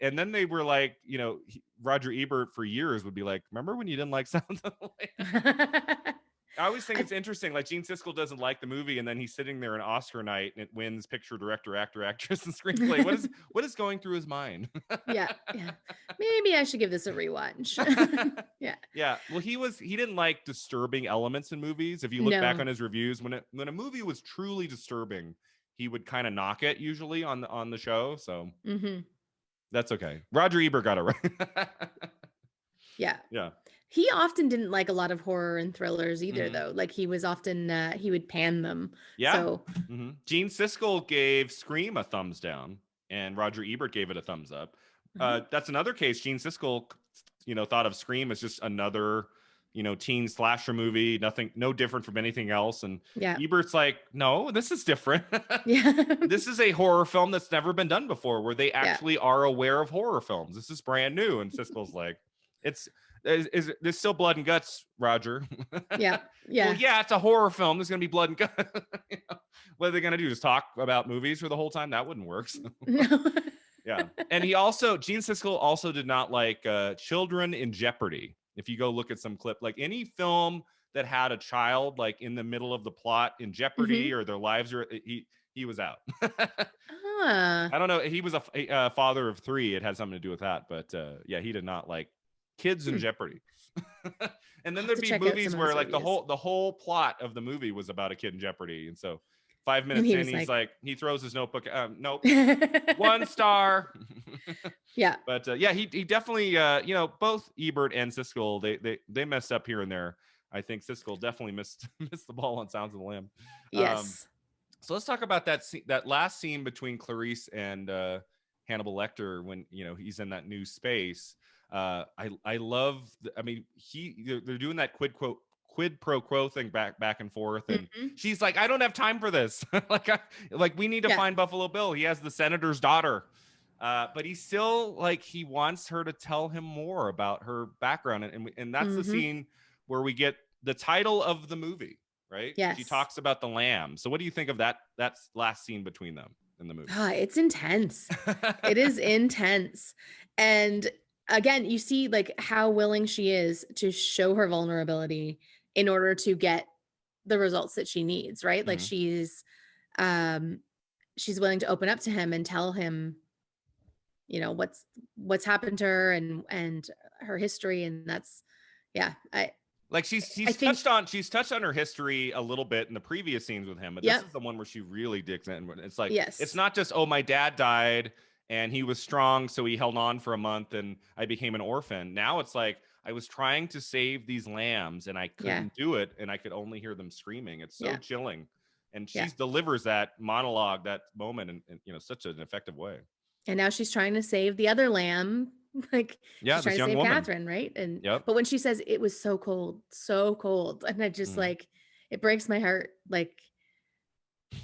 then they were like, you know, Roger Ebert for years would be like, remember when you didn't like Sounds of the Lambs? I always think it's interesting. Like, Gene Siskel doesn't like the movie, and then he's sitting there in Oscar night, and it wins picture, director, actor, actress, and screenplay. What is going through his mind? Yeah. Maybe I should give this a rewatch. Yeah. Well, he didn't like disturbing elements in movies. If you look back on his reviews, when a movie was truly disturbing, he would kind of knock it usually on the show. So that's okay. Roger Ebert got it right. Yeah. Yeah. He often didn't like a lot of horror and thrillers either, though. Like, he was often, he would pan them. Yeah. So. Gene Siskel gave Scream a thumbs down, and Roger Ebert gave it a thumbs up. That's another case. Gene Siskel, you know, thought of Scream as just another, you know, teen slasher movie, no different from anything else. And Ebert's like, no, this is different. This is a horror film that's never been done before, where they actually are aware of horror films. This is brand new. And Siskel's like, there's still blood and guts, Roger. Yeah. Well, yeah, it's a horror film. There's gonna be blood and guts. You know? What are they gonna do? Just talk about movies for the whole time? That wouldn't work. So. Yeah. And Gene Siskel also did not like Children in Jeopardy. If you go look at some clip, like any film that had a child like in the middle of the plot in jeopardy, or their lives are, he was out. I don't know. He was a father of 3. It had something to do with that. But yeah, he did not like kids in jeopardy. And then there'd be movies where like the whole plot of the movie was about a kid in jeopardy. And so 5 minutes in, he's like, he throws his notebook. Nope. 1 star. Yeah. But yeah, he definitely, you know, both Ebert and Siskel, they messed up here and there. I think Siskel definitely missed the ball on Sounds of the Lamb. Yes. So let's talk about that last scene between Clarice and Hannibal Lecter when, you know, he's in that new space. I love, I mean, they're doing that quid pro quo thing back and forth, and she's like, I don't have time for this. like we need to find Buffalo Bill. He has the senator's daughter, but he's still like, he wants her to tell him more about her background, and that's the scene where we get the title of the movie, right? Yes. She talks about the lamb. So what do you think of that last scene between them in the movie? It's intense. It is intense. And again, you see like how willing she is to show her vulnerability in order to get the results that she needs, right? Like she's willing to open up to him and tell him, you know, what's happened to her and her history. And that's, like she's touched on her history a little bit in the previous scenes with him, but this is the one where she really digs in. It's like, it's not just, oh, my dad died and he was strong, so he held on for a month and I became an orphan. Now it's like, I was trying to save these lambs and I couldn't do it, and I could only hear them screaming. It's so chilling. And she delivers that monologue, that moment in you know, such an effective way. And now she's trying to save the other lamb. Like, she's trying to save Catherine, right? And but when she says it was so cold, and I just like, it breaks my heart. Like,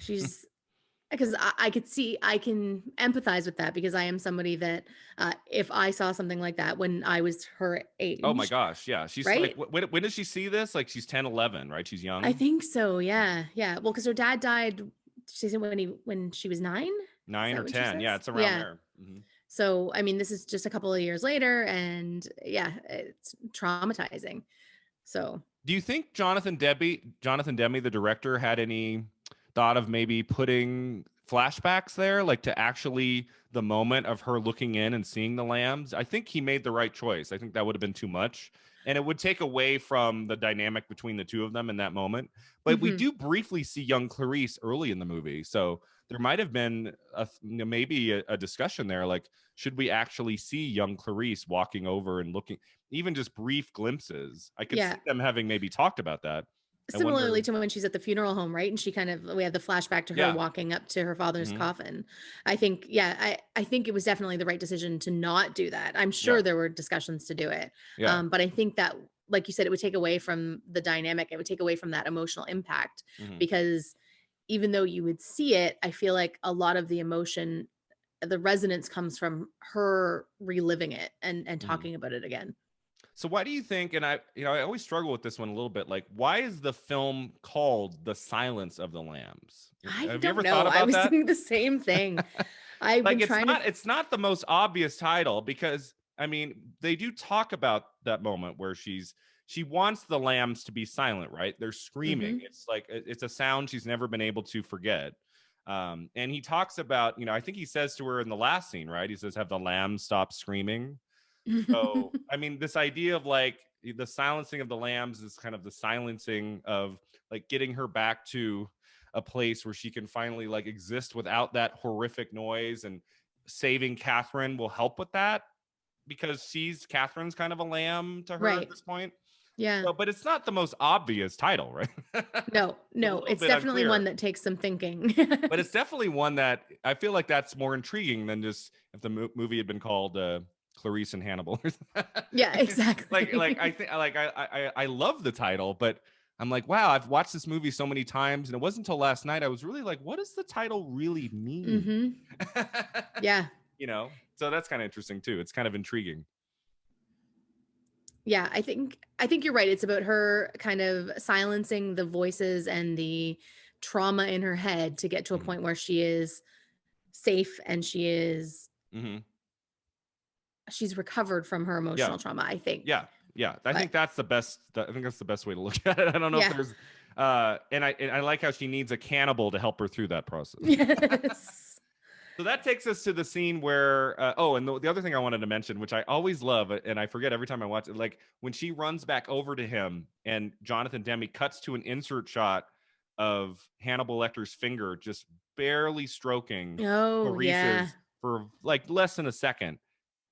she's, because I can empathize with that, because I am somebody that if I saw something like that when I was her age. Oh my gosh, yeah. She's right? Like, when did she see this? Like, she's 10, 11, right? She's young. I think so, yeah. Well, because her dad died, she said when she was 9? 9 or 10, yeah, it's around there. So, I mean, this is just a couple of years later, and it's traumatizing. So, do you think Jonathan Demme, the director, had any thought of maybe putting flashbacks there, like to actually the moment of her looking in and seeing the lambs? I think he made the right choice. I think that would have been too much, and it would take away from the dynamic between the two of them in that moment. But we do briefly see young Clarice early in the movie, so there might have been maybe a discussion there, like, should we actually see young Clarice walking over and looking, even just brief glimpses? I could see them having maybe talked about that. Similarly to when she's at the funeral home, right? And we have the flashback to her walking up to her father's coffin. I think, I think it was definitely the right decision to not do that. I'm sure there were discussions to do it. But I think that, like you said, it would take away from the dynamic. It would take away from that emotional impact, because even though you would see it, I feel like a lot of the emotion, the resonance comes from her reliving it and talking about it again. So why do you think, and I always struggle with this one a little bit, like, why is the film called The Silence of the Lambs? Have you ever thought about that? I was thinking the same thing. It's not the most obvious title, because I mean, they do talk about that moment where she wants the lambs to be silent, right? They're screaming. It's like, it's a sound she's never been able to forget. And he talks about, I think he says to her in the last scene, right? He says, have the lambs stop screaming? So, I mean, this idea of like the silencing of the lambs is kind of the silencing of like getting her back to a place where she can finally like exist without that horrific noise, and saving Catherine will help with that, because Catherine's kind of a lamb to her at this point. Yeah. So, but it's not the most obvious title, right? No, it's definitely unclear. One that takes some thinking. But it's definitely one that I feel like that's more intriguing than just if the movie had been called Clarice and Hannibal. Yeah, exactly. like I think I love the title, but I'm like, wow, I've watched this movie so many times, and it wasn't until last night I was really like, what does the title really mean? Yeah. So that's kind of interesting too. It's kind of intriguing. Yeah, I think you're right. It's about her kind of silencing the voices and the trauma in her head to get to a point where she is safe and she is she's recovered from her emotional trauma, I think. Yeah. I think that's the best way to look at it. I don't know if there's and I like how she needs a cannibal to help her through that process. Yes. So that takes us to the scene where and the other thing I wanted to mention, which I always love and I forget every time I watch it, like when she runs back over to him and Jonathan Demme cuts to an insert shot of Hannibal Lecter's finger just barely stroking Clarice's for like less than a second.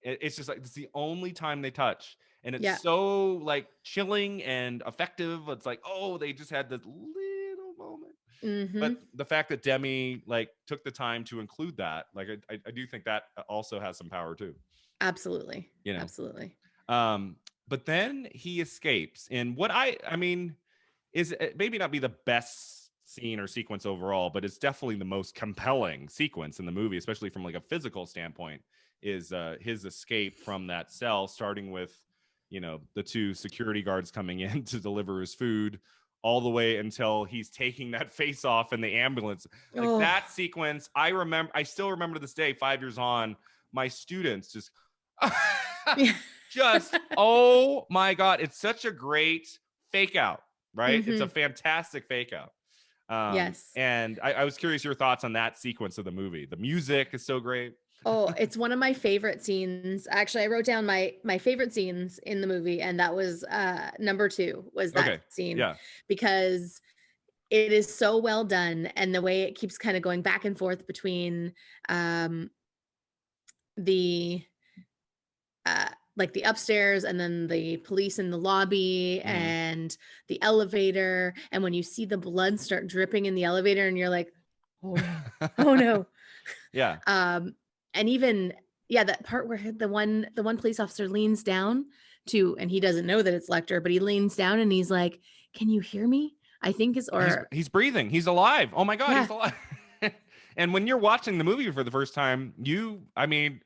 It's just like, it's the only time they touch, and it's so like chilling and effective. It's like, oh, they just had this little moment. But the fact that Demme like took the time to include that, like I do think that also has some power too. Absolutely. Absolutely. But then he escapes, and what I mean is maybe not be the best scene or sequence overall, but it's definitely the most compelling sequence in the movie, especially from like a physical standpoint, is his escape from that cell, starting with the two security guards coming in to deliver his food, all the way until he's taking that face off in the ambulance. Like that sequence, I still remember to this day, 5 years on, my students just just oh my god, it's such a great fake out, right? It's a fantastic fake out. Yes. And I was curious your thoughts on that sequence of the movie. The music is so great. It's one of my favorite scenes. Actually, I wrote down my favorite scenes in the movie, and that was number 2 was that scene. Yeah. Because it is so well done, and the way it keeps kind of going back and forth between the like the upstairs and then the police in the lobby and the elevator, and when you see the blood start dripping in the elevator and you're like, oh no. Yeah. And even that part where the one police officer leans down and he doesn't know that it's Lecter, but he leans down and he's like, can you hear me? I think he's breathing. He's alive. Oh my God, he's alive. And when you're watching the movie for the first time, I mean,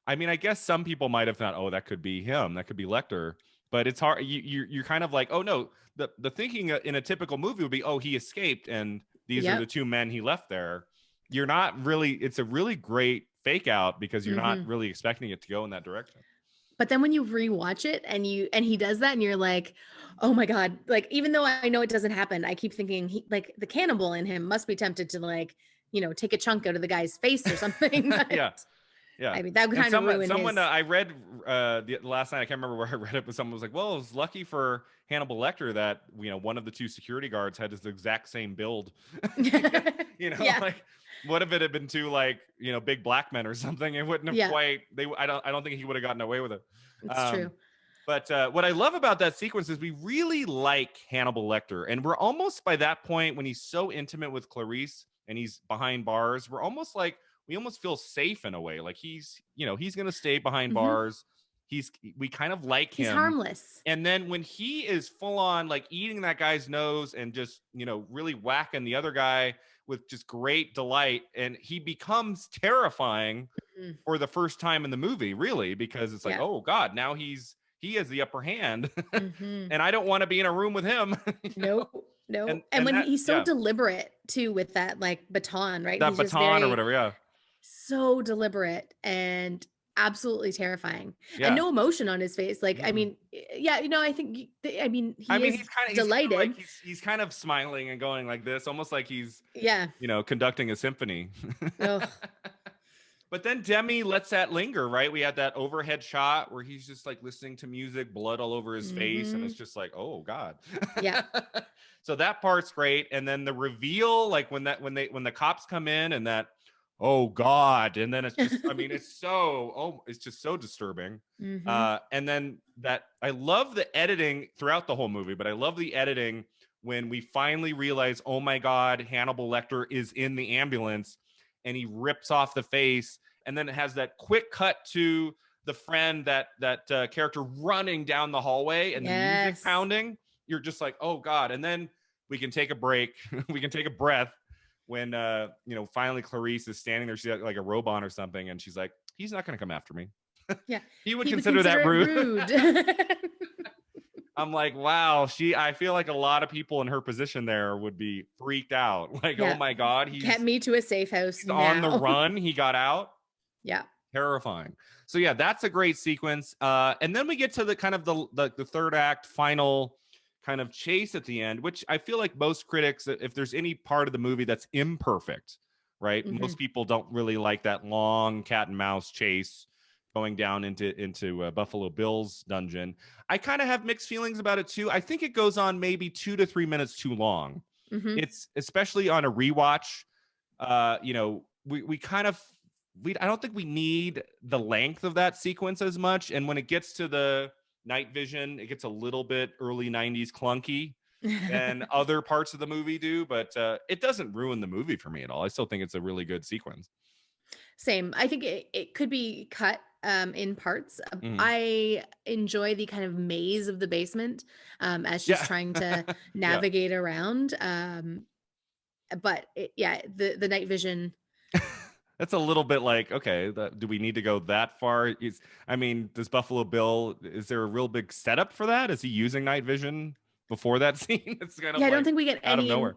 I guess some people might have thought, oh, that could be him. That could be Lecter. But it's hard. You're kind of like, oh no, the thinking in a typical movie would be, oh, he escaped and these are the two men he left there. You're not really, it's a really great fake out because you're not really expecting it to go in that direction. But then when you rewatch it and he does that and you're like, oh my God, like, even though I know it doesn't happen, I keep thinking like the cannibal in him must be tempted to like, take a chunk out of the guy's face or something. Yeah. I mean, that kind of ruined someone I read the last night, I can't remember where I read it, but someone was like, well, it was lucky for Hannibal Lecter that, one of the two security guards had this exact same build. Like, what if it had been two like, big black men or something? It wouldn't have quite, I don't think he would have gotten away with it. It's true. But what I love about that sequence is we really like Hannibal Lecter. And we're almost by that point when he's so intimate with Clarice and he's behind bars, we're almost like, we almost feel safe in a way. Like he's going to stay behind bars. We kind of like him. He's harmless. And then when he is full on like eating that guy's nose and just, really whacking the other guy with just great delight, and he becomes terrifying for the first time in the movie, really, because it's like, oh God, now he has the upper hand. And I don't want to be in a room with him. No. And when he's so deliberate too with that like baton, right? That he's baton or whatever, yeah. So deliberate and absolutely terrifying. And no emotion on his face. Like, I mean, I think, he's kind of delighted. He's kind of smiling and going like this, almost like he's, conducting a symphony. But then Demi lets that linger, right? We had that overhead shot where he's just like listening to music, blood all over his face. And it's just like, oh God. Yeah. So that part's great. And then the reveal, like when the cops come in and that, oh God. And then it's just, it's just so disturbing. And then I love the editing throughout the whole movie, but I love the editing when we finally realize, oh my God, Hannibal Lecter is in the ambulance and he rips off the face. And then it has that quick cut to the friend, that character running down the hallway and the music pounding. You're just like, oh God. And then we can take a break. We can take a breath when, finally Clarice is standing there. She's like a robot or something. And she's like, he's not going to come after me. Yeah. He would consider that rude. I'm like, wow, I feel like a lot of people in her position there would be freaked out. Like, oh my God, get me to a safe house now. On the run. He got out. Yeah. Terrifying. So yeah, that's a great sequence. And then we get to the kind of the third act final kind of chase at the end, which I feel like most critics, if there's any part of the movie that's imperfect, right? Most people don't really like that long cat and mouse chase going down into Buffalo Bill's dungeon. I kind of have mixed feelings about it too. I think it goes on maybe 2 to 3 minutes too long. It's especially on a rewatch. I don't think we need the length of that sequence as much. And when it gets to the night vision, it gets a little bit early 90s clunky than other parts of the movie do, but it doesn't ruin the movie for me at all. I still think it's a really good sequence. Same. I think it could be cut in parts. I enjoy the kind of maze of the basement as she's trying to navigate around. But the night vision. That's a little bit like, okay, do we need to go that far? Does Buffalo Bill, is there a real big setup for that? Is he using night vision before that scene? It's kind of I don't think we get out any of nowhere.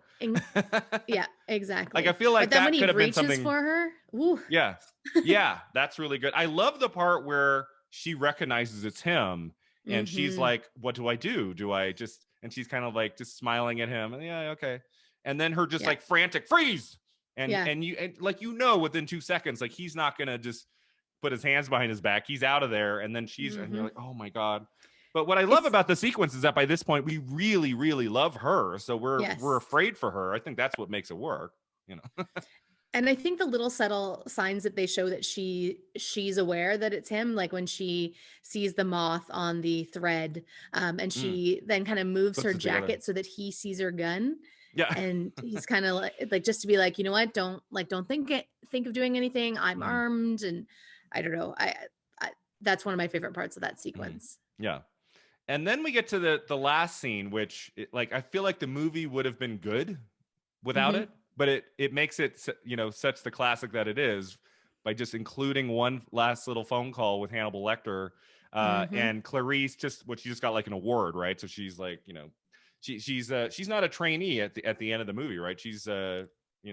Yeah, exactly. Like, I feel like but then that when could have been reaches something for her. Woo. Yeah, that's really good. I love the part where she recognizes it's him and she's like, what do I do? Do I just, and she's kind of like just smiling at him and okay. And then her just like frantic freeze. And within 2 seconds, like he's not gonna just put his hands behind his back. He's out of there, and then she's and you're like, oh my God. But what I love about the sequence is that by this point we really, really love her, so we're afraid for her. I think that's what makes it work, And I think the little subtle signs that they show that she's aware that it's him, like when she sees the moth on the thread, and she then kind of moves her jacket so that he sees her gun. Yeah. And he's kind of like just to be like, you know what, don't think of doing anything. I'm armed, and I don't know. I that's one of my favorite parts of that sequence. Yeah. And then we get to the last scene, which I feel like the movie would have been good without it, but it makes it, such the classic that it is by just including one last little phone call with Hannibal Lecter and Clarice, she just got like an award, right? So she's like, she's not a trainee at the end of the movie, right? She's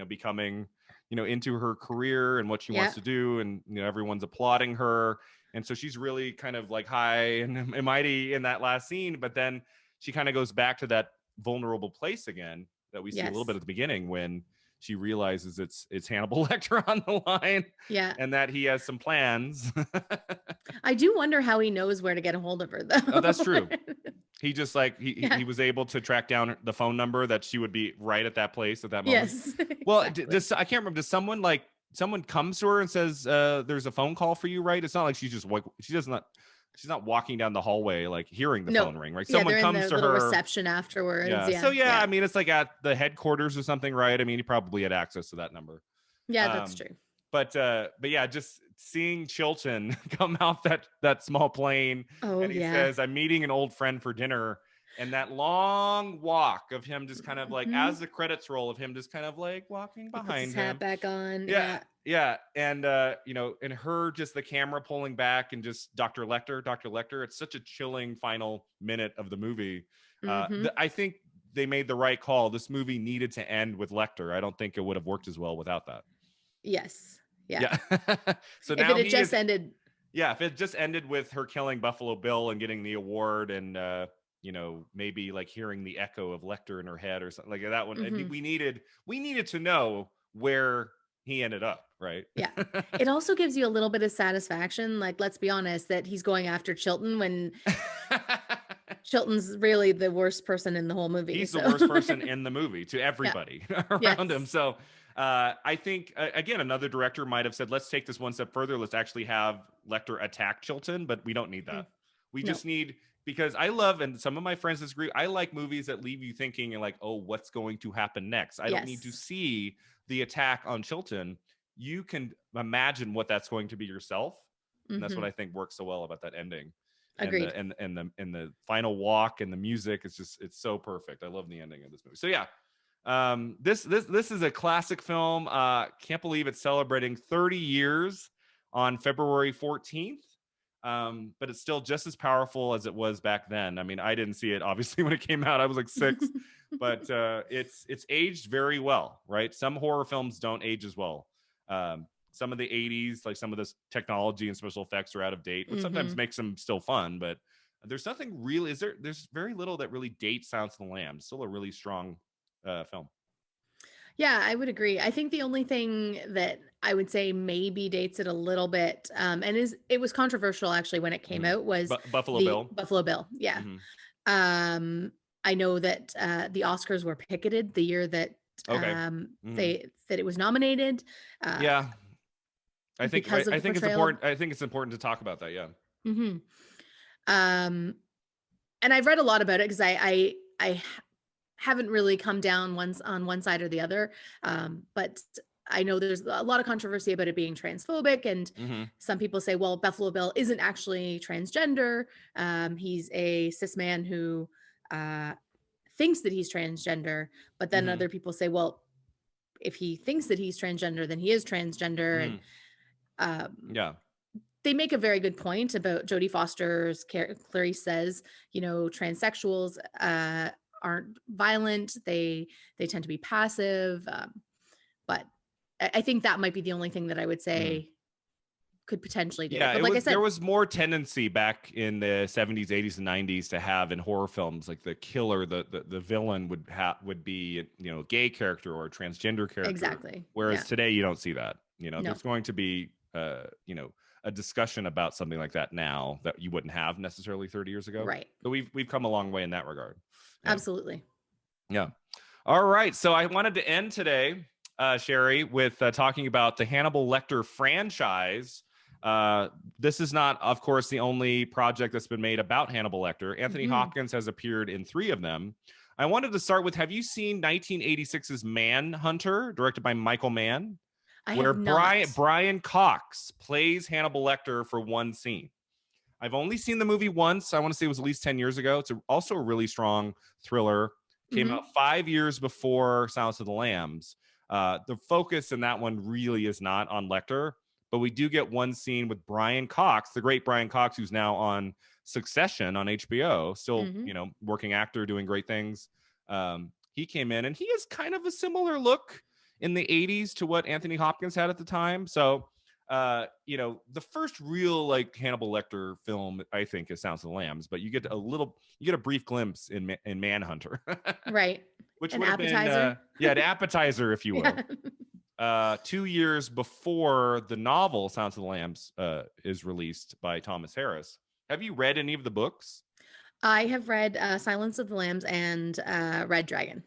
becoming into her career and what she wants to do, and everyone's applauding her, and so she's really kind of like high and mighty in that last scene, but then she kind of goes back to that vulnerable place again that we see a little bit at the beginning when she realizes it's Hannibal Lecter on the line, and that he has some plans. I do wonder how he knows where to get a hold of her, though. Oh, that's true. He just he was able to track down the phone number that she would be right at that place at that moment. Yes. Well, I can't remember. Does someone comes to her and says, "There's a phone call for you," right? It's not like she does not. she's not walking down the hallway like hearing the phone ring, right? Yeah, Someone they're in comes the to little her. reception afterwards. Yeah. Yeah. So yeah, I mean, it's like at the headquarters or something, right? I mean, he probably had access to that number. Yeah, that's true. But yeah, just seeing Chilton come off that small plane, and he says, "I'm meeting an old friend for dinner." And that long walk of him just kind of like, as the credits roll, of him just kind of like walking behind him. He puts his hat back on. Yeah. And, and her, just the camera pulling back, and just Dr. Lecter. It's such a chilling final minute of the movie. I think they made the right call. This movie needed to end with Lecter. I don't think it would have worked as well without that. Yes. Yeah. So if now it had just ended. Yeah. If it just ended with her killing Buffalo Bill and getting the award, and, maybe like hearing the echo of Lecter in her head or something like that one. We needed to know where he ended up, right? Yeah. It also gives you a little bit of satisfaction. Like, let's be honest, that he's going after Chilton when Chilton's really the worst person in the whole movie. He's the worst person in the movie to everybody around him. So I think, again, another director might have said, let's take this one step further. Let's actually have Lecter attack Chilton, but we don't need that. We just need, because I love, and some of my friends disagree, I like movies that leave you thinking and like, oh, what's going to happen next? I don't need to see the attack on Chilton. You can imagine what that's going to be yourself. And that's what I think works so well about that ending. Agreed. And the final walk and the music, it's so perfect. I love the ending of this movie. So yeah, this is a classic film. Can't believe it's celebrating 30 years on February 14th. But it's still just as powerful as it was back then. I mean, I didn't see it obviously when it came out. I was like 6, but it's aged very well, right? Some horror films don't age as well. Some of the 80s, like some of this technology and special effects are out of date, which sometimes makes them still fun, but there's nothing really, there's very little that really dates Silence of the Lambs. Still a really strong film. Yeah, I would agree. I think the only thing that I would say maybe dates it a little bit, and it was controversial actually when it came out, was Buffalo Bill. Buffalo Bill, yeah. I know that the Oscars were picketed the year that that it was nominated. Yeah, I think it's important. I think it's important to talk about that. Yeah. And I've read a lot about it because I haven't really come down on one side or the other. But I know there's a lot of controversy about it being transphobic, and some people say, well, Buffalo Bill isn't actually transgender. He's a cis man who thinks that he's transgender, but then other people say, well, if he thinks that he's transgender, then he is transgender. And they make a very good point about Jodie Foster's Clarice says, transsexuals aren't violent. They tend to be passive. But I think that might be the only thing that I would say could potentially do. Yeah, but like I said, there was more tendency back in the 70s, 80s, and 90s to have in horror films, like the killer, the villain would be a gay character or a transgender character. Exactly. Whereas today you don't see that. There's going to be a discussion about something like that now that you wouldn't have necessarily 30 years ago. Right. But we've come a long way in that regard. Yeah. Absolutely. Yeah. All right. So I wanted to end today, Sherri, with talking about the Hannibal Lecter franchise. This is not, of course, the only project that's been made about Hannibal Lecter. Anthony Hopkins has appeared in 3 of them. I wanted to start with, have you seen 1986's Manhunter, directed by Michael Mann? Where Brian Cox plays Hannibal Lecter for one scene. I've only seen the movie once. I want to say it was at least 10 years ago. It's also a really strong thriller. Came out 5 years before Silence of the Lambs. The focus in that one really is not on Lecter, but we do get one scene with Brian Cox, the great Brian Cox, who's now on Succession on HBO, still, working actor, doing great things. He came in and he has kind of a similar look in the 80s to what Anthony Hopkins had at the time. So, the first real Hannibal Lecter film, I think, is Silence of the Lambs, but you get a brief glimpse in Manhunter. Right. Which would have been, an appetizer, if you will. Yeah. 2 years before the novel Silence of the Lambs is released by Thomas Harris. Have you read any of the books? I have read Silence of the Lambs and Red Dragon.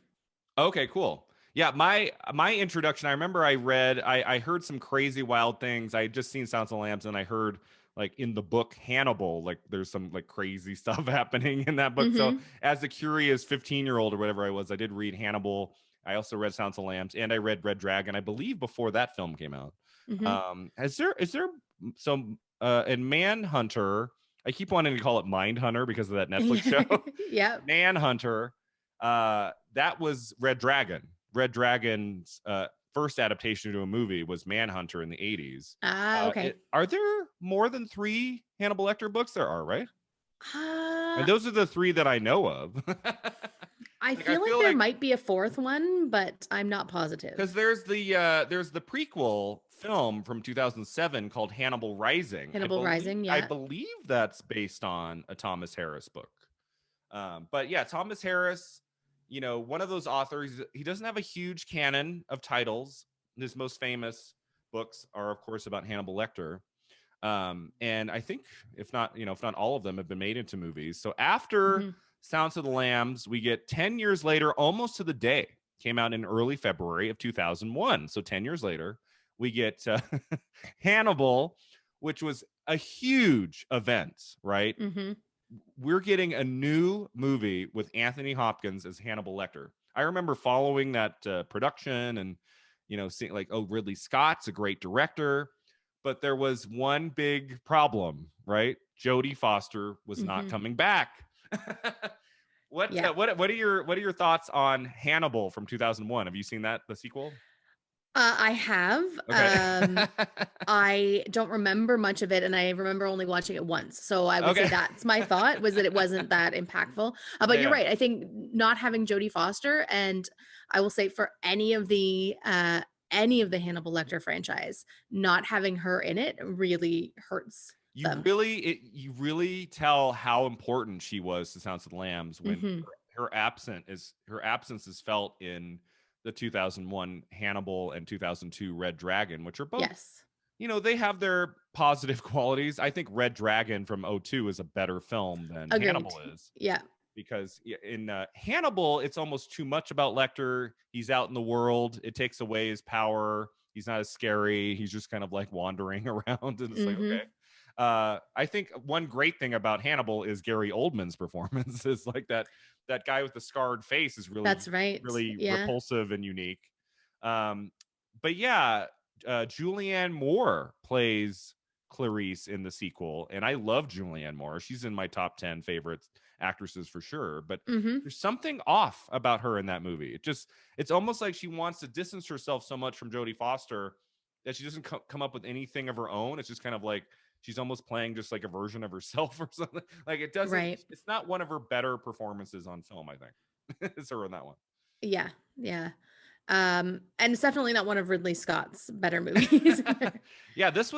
Okay, cool. Yeah, my introduction, I remember I heard some crazy wild things. I had just seen Silence of the Lambs, and I heard like in the book Hannibal, like there's some like crazy stuff happening in that book. So Mm-hmm. as a curious 15-year-old or whatever I was, I did read Hannibal. I also read Silence of the Lambs, and I read Red Dragon, I believe, before that film came out. Mm-hmm. Is there some and Manhunter, I keep wanting to call it Mindhunter because of that Netflix show. Yep. Manhunter, that was Red Dragon. Red Dragon's first adaptation to a movie was Manhunter in the 80s. Okay. Are there more than 3 Hannibal Lecter books? There are, right? And Uh, those are the 3 that I know of. I feel like there might be a 4th one, but I'm not positive. Because there's the prequel film from 2007 called Hannibal Rising. Rising, yeah. I believe that's based on a Thomas Harris book. But yeah, Thomas Harris, you know, one of those authors, he doesn't have a huge canon of titles. His most famous books are, of course, about Hannibal Lecter. And I think if not all of them have been made into movies. So after Silence of the Lambs, we get 10 years later, almost to the day, came out in early February of 2001. So 10 years later, we get Hannibal, which was a huge event, right? We're getting a new movie with Anthony Hopkins as Hannibal Lecter. I remember following that production and, you know, seeing like, oh, Ridley Scott's a great director. But there was one big problem, right? Jodie Foster was not coming back. What are your thoughts on Hannibal from 2001? Have you seen the sequel? I have. Okay. I don't remember much of it, and I remember only watching it once. So I would say that's my thought, was that it wasn't that impactful. But you're right. I think not having Jodie Foster, and I will say for any of the Hannibal Lecter franchise, not having her in it really hurts them. You really tell how important she was to Silence of the Lambs when her absence is felt in the 2001 Hannibal and 2002 Red Dragon, which are both, you know, they have their positive qualities. I think Red Dragon from 2002 is a better film than Hannibal is. Yeah. Because in Hannibal, it's almost too much about Lecter. He's out in the world. It takes away his power. He's not as scary. He's just kind of like wandering around. And it's like, okay. I think one great thing about Hannibal is Gary Oldman's performance. Is like that guy with the scarred face is really, really repulsive and unique. But yeah, Julianne Moore plays Clarice in the sequel, and I love Julianne Moore. She's in my top 10 favorite actresses for sure, but there's something off about her in that movie. It's almost like she wants to distance herself so much from Jodie Foster that she doesn't come up with anything of her own. It's just kind of like she's almost playing just like a version of herself or something. Like it doesn't, it's not one of her better performances on film, I think. It's her in that one. Yeah. And it's definitely not one of Ridley Scott's better movies. Yeah, this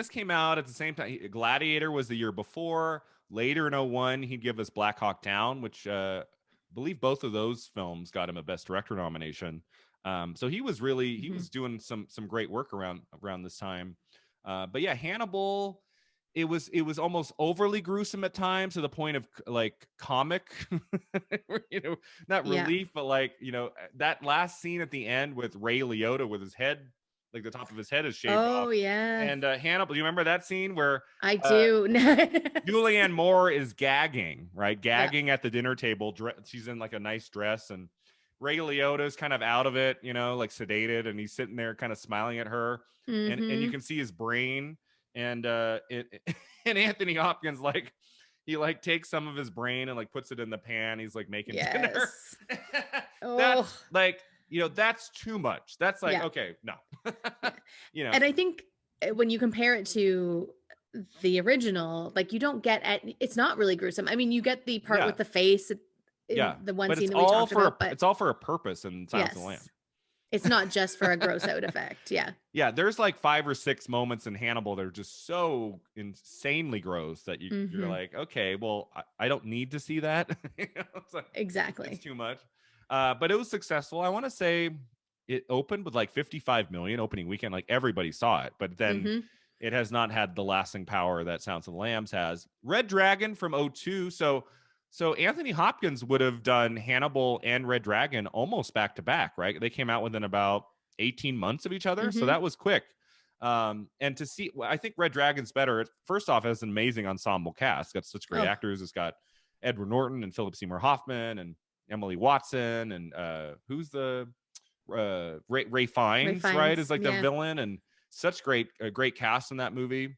came out at the same time. Gladiator was the year before. Later in 2001, he'd give us Black Hawk Down, which I believe both of those films got him a Best Director nomination. So he was really, he was doing some great work around this time. But yeah, Hannibal, it was almost overly gruesome at times, to the point of like comic, you know, not relief, but like, you know, that last scene at the end with Ray Liotta with his head, like the top of his head is shaved off. Oh yeah. And Hannibal, you remember that scene where I do. Julianne Moore is gagging at the dinner table. She's in like a nice dress, and Ray Liotta's kind of out of it, you know, like sedated, and he's sitting there kind of smiling at her, and you can see his brain, and and Anthony Hopkins, like, he like takes some of his brain and like puts it in the pan. He's like making dinner. That's like, you know, that's too much. That's like, okay, no. You know. And I think when you compare it to the original, like, you don't get it's not really gruesome. I mean, you get the part with the face. The one scene that we talked about, but it's all for a purpose in Silence of the Lambs. It's not just for a gross out effect. Yeah, there's like 5 or 6 moments in Hannibal that are just so insanely gross that you're like, okay, well, I don't need to see that. You know, it's like, exactly, it's too much. But it was successful. I want to say it opened with like 55 million opening weekend. Like, everybody saw it, but then it has not had the lasting power that Silence of the Lambs has. Red Dragon from 2002. So Anthony Hopkins would have done Hannibal and Red Dragon almost back to back, right? They came out within about 18 months of each other. So that was quick. And to see, I think Red Dragon's better. First off, it has an amazing ensemble cast. It's got such great actors. It's got Edward Norton and Philip Seymour Hoffman and Emily Watson and who's the Ray Fiennes, right? Is like the villain, and such great cast in that movie.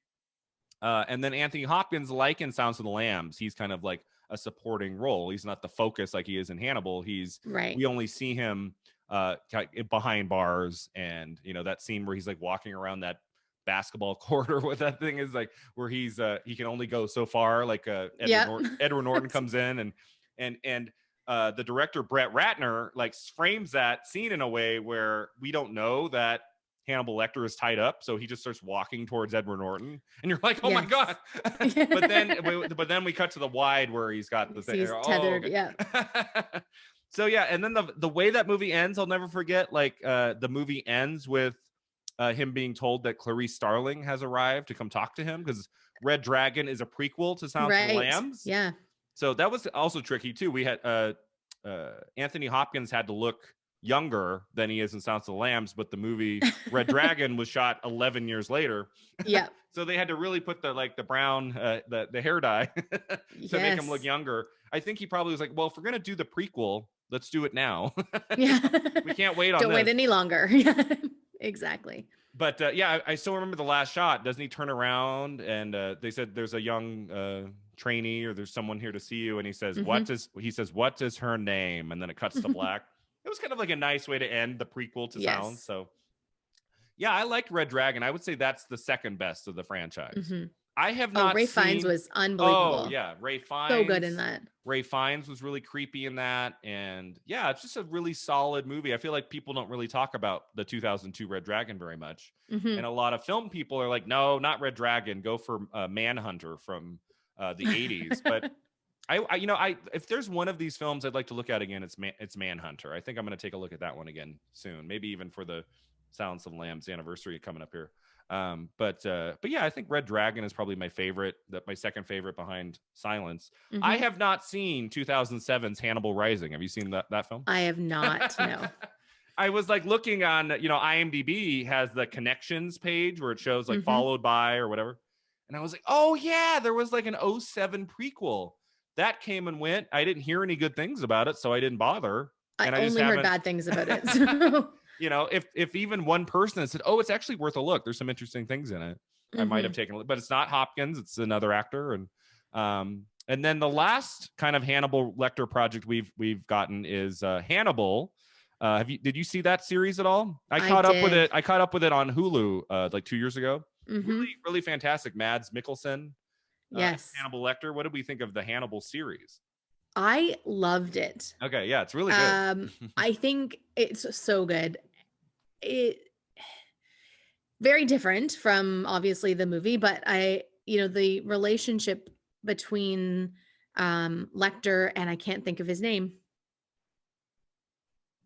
And then Anthony Hopkins, like in Silence of the Lambs, he's kind of like a supporting role. He's not the focus like he is in Hannibal. We only see him behind bars, and that scene where he's like walking around that basketball court or what that thing is, like where he's he can only go so far, like Edward Norton comes in, and the director Brett Ratner like frames that scene in a way where we don't know that Hannibal Lecter is tied up, so he just starts walking towards Edward Norton, and you're like, oh my god. but then we cut to the wide where he's got the thing, he's tethered. So and then the way that movie ends, I'll never forget. Like the movie ends with him being told that Clarice Starling has arrived to come talk to him, because Red Dragon is a prequel to Silence of the Lambs. Yeah. So that was also tricky too. We had Anthony Hopkins had to look younger than he is in Silence of the Lambs, but the movie Red Dragon was shot 11 years later. Yeah. So they had to really put the brown the hair dye to make him look younger. I think he probably was like, well, if we're gonna do the prequel, let's do it now. Yeah. We can't wait on Don't wait any longer. Exactly. But I still remember the last shot. Doesn't he turn around and they said there's a young trainee, or there's someone here to see you, and he says, what is her name? And then it cuts to black. It was kind of like a nice way to end the prequel to Silence. So yeah, I liked Red Dragon. I would say that's the second best of the franchise. I have not Ray Fiennes was unbelievable. Oh yeah, Ray Fiennes. So good in that. Ray Fiennes was really creepy in that. And yeah, it's just a really solid movie. I feel like people don't really talk about the 2002 Red Dragon very much. And a lot of film people are like, no, not Red Dragon. Go for Manhunter from the 80s. But I if there's one of these films I'd like to look at again, it's Manhunter. I think I'm going to take a look at that one again soon. Maybe even for the Silence of the Lambs anniversary coming up here. But yeah, I think Red Dragon is probably my favorite, my second favorite behind Silence. I have not seen 2007's Hannibal Rising. Have you seen that film? I have not. No. I was like looking on, IMDb has the connections page where it shows like followed by or whatever. And I was like, oh yeah, there was like an 2007 prequel that came and went. I didn't hear any good things about it, so I didn't bother. I only heard bad things about it. So. If even one person had said, oh, it's actually worth a look, there's some interesting things in it, I might have taken a look. But it's not Hopkins, it's another actor. And then the last kind of Hannibal Lecter project we've gotten is Hannibal. Did you see that series at all? I caught up with it on Hulu like 2 years ago. Really, really fantastic. Mads Mikkelsen. Yes. Hannibal Lecter. What did we think of the Hannibal series? I loved it. Okay, yeah, it's really good. I think it's so good. It very different from obviously the movie, but the relationship between Lecter and I can't think of his name.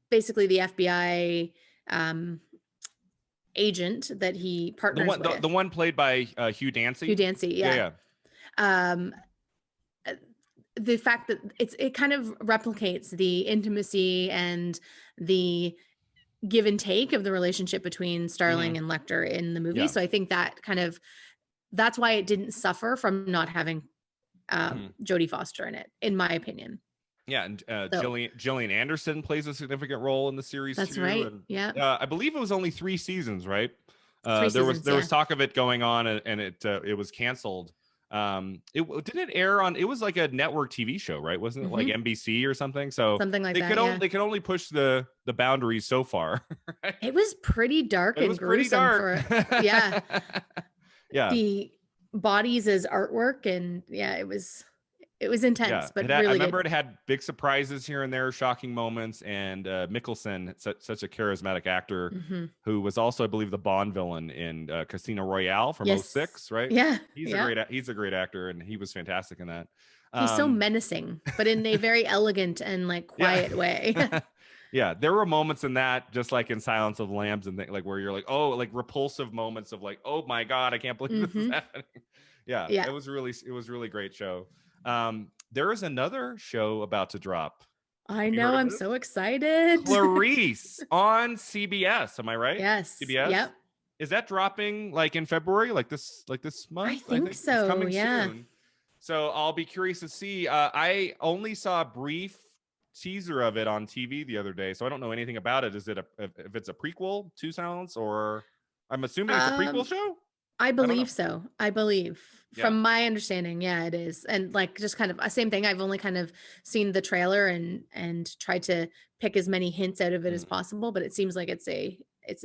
Basically, the FBI agent that he partners with. The one played by Hugh Dancy. Hugh Dancy, yeah. The fact that it kind of replicates the intimacy and the give and take of the relationship between Starling and Lecter in the movie. So I think that that's why it didn't suffer from not having Jodie Foster in it, in my opinion. Yeah, and Gillian Anderson plays a significant role in the series. That's too, right. And, yeah, I believe it was only 3 seasons, right? There was talk of it going on, and it was canceled. It didn't air on. It was like a network TV show, right? Wasn't it like NBC or something? So something like they could only push the boundaries so far. Right? It was pretty dark and gruesome. Yeah. The bodies as artwork, and it was intense, but really I remember it had big surprises here and there, shocking moments, and Mikkelsen, such a charismatic actor, who was also, I believe, the Bond villain in Casino Royale from 2006, right? Yeah, he's a great actor, and he was fantastic in that. He's so menacing, but in a very elegant and like quiet way. Yeah, there were moments in that, just like in Silence of the Lambs, and like where you're like, oh, like repulsive moments of like, oh my god, I can't believe this is happening. Yeah, it was really great show. There is another show about to drop. I know, I'm so excited. Clarice on CBS. Am I right? Yes. CBS. Yep. Is that dropping like in February, like this month? I think so. It's coming yeah. soon. So I'll be curious to see. I only saw a brief teaser of it on TV the other day, so I don't know anything about it. Is it if it's a prequel to Silence, or I'm assuming it's a prequel show? I believe so. I believe from my understanding, yeah, it is. And like just kind of a same thing. I've only kind of seen the trailer and tried to pick as many hints out of it as possible, but it seems like it's a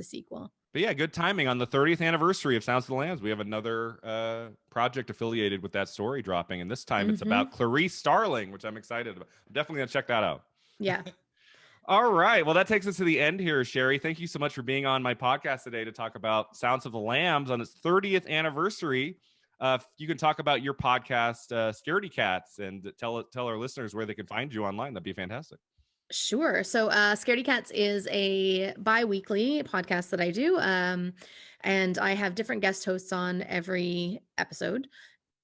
sequel. But yeah, good timing on the 30th anniversary of Sounds of the Lambs. We have another project affiliated with that story dropping, and this time it's about Clarice Starling, which I'm excited about. I'm definitely gonna check that out. Yeah. All right. Well, that takes us to the end here, Sherri. Thank you so much for being on my podcast today to talk about Sounds of the Lambs on its 30th anniversary. You can talk about your podcast, Scaredy Cats, and tell our listeners where they can find you online. That'd be fantastic. Sure. So Scaredy Cats is a bi-weekly podcast that I do. And I have different guest hosts on every episode.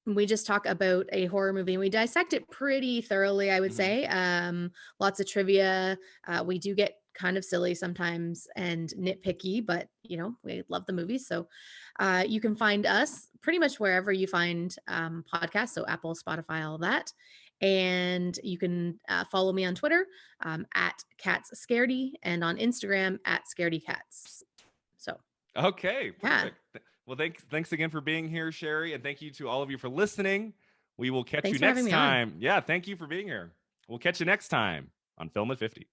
We just talk about a horror movie and we dissect it pretty thoroughly, I would say. Lots of trivia. We do get kind of silly sometimes and nitpicky, but we love the movies. So you can find us pretty much wherever you find podcasts. So Apple, Spotify, all of that. And you can follow me on Twitter at Cats Scaredy and on Instagram at Scaredy Cats. So okay, perfect. Yeah. Well, thanks again for being here, Sherri, and thank you to all of you for listening. We will catch you next time. Yeah, thank you for being here. We'll catch you next time on Film at 50.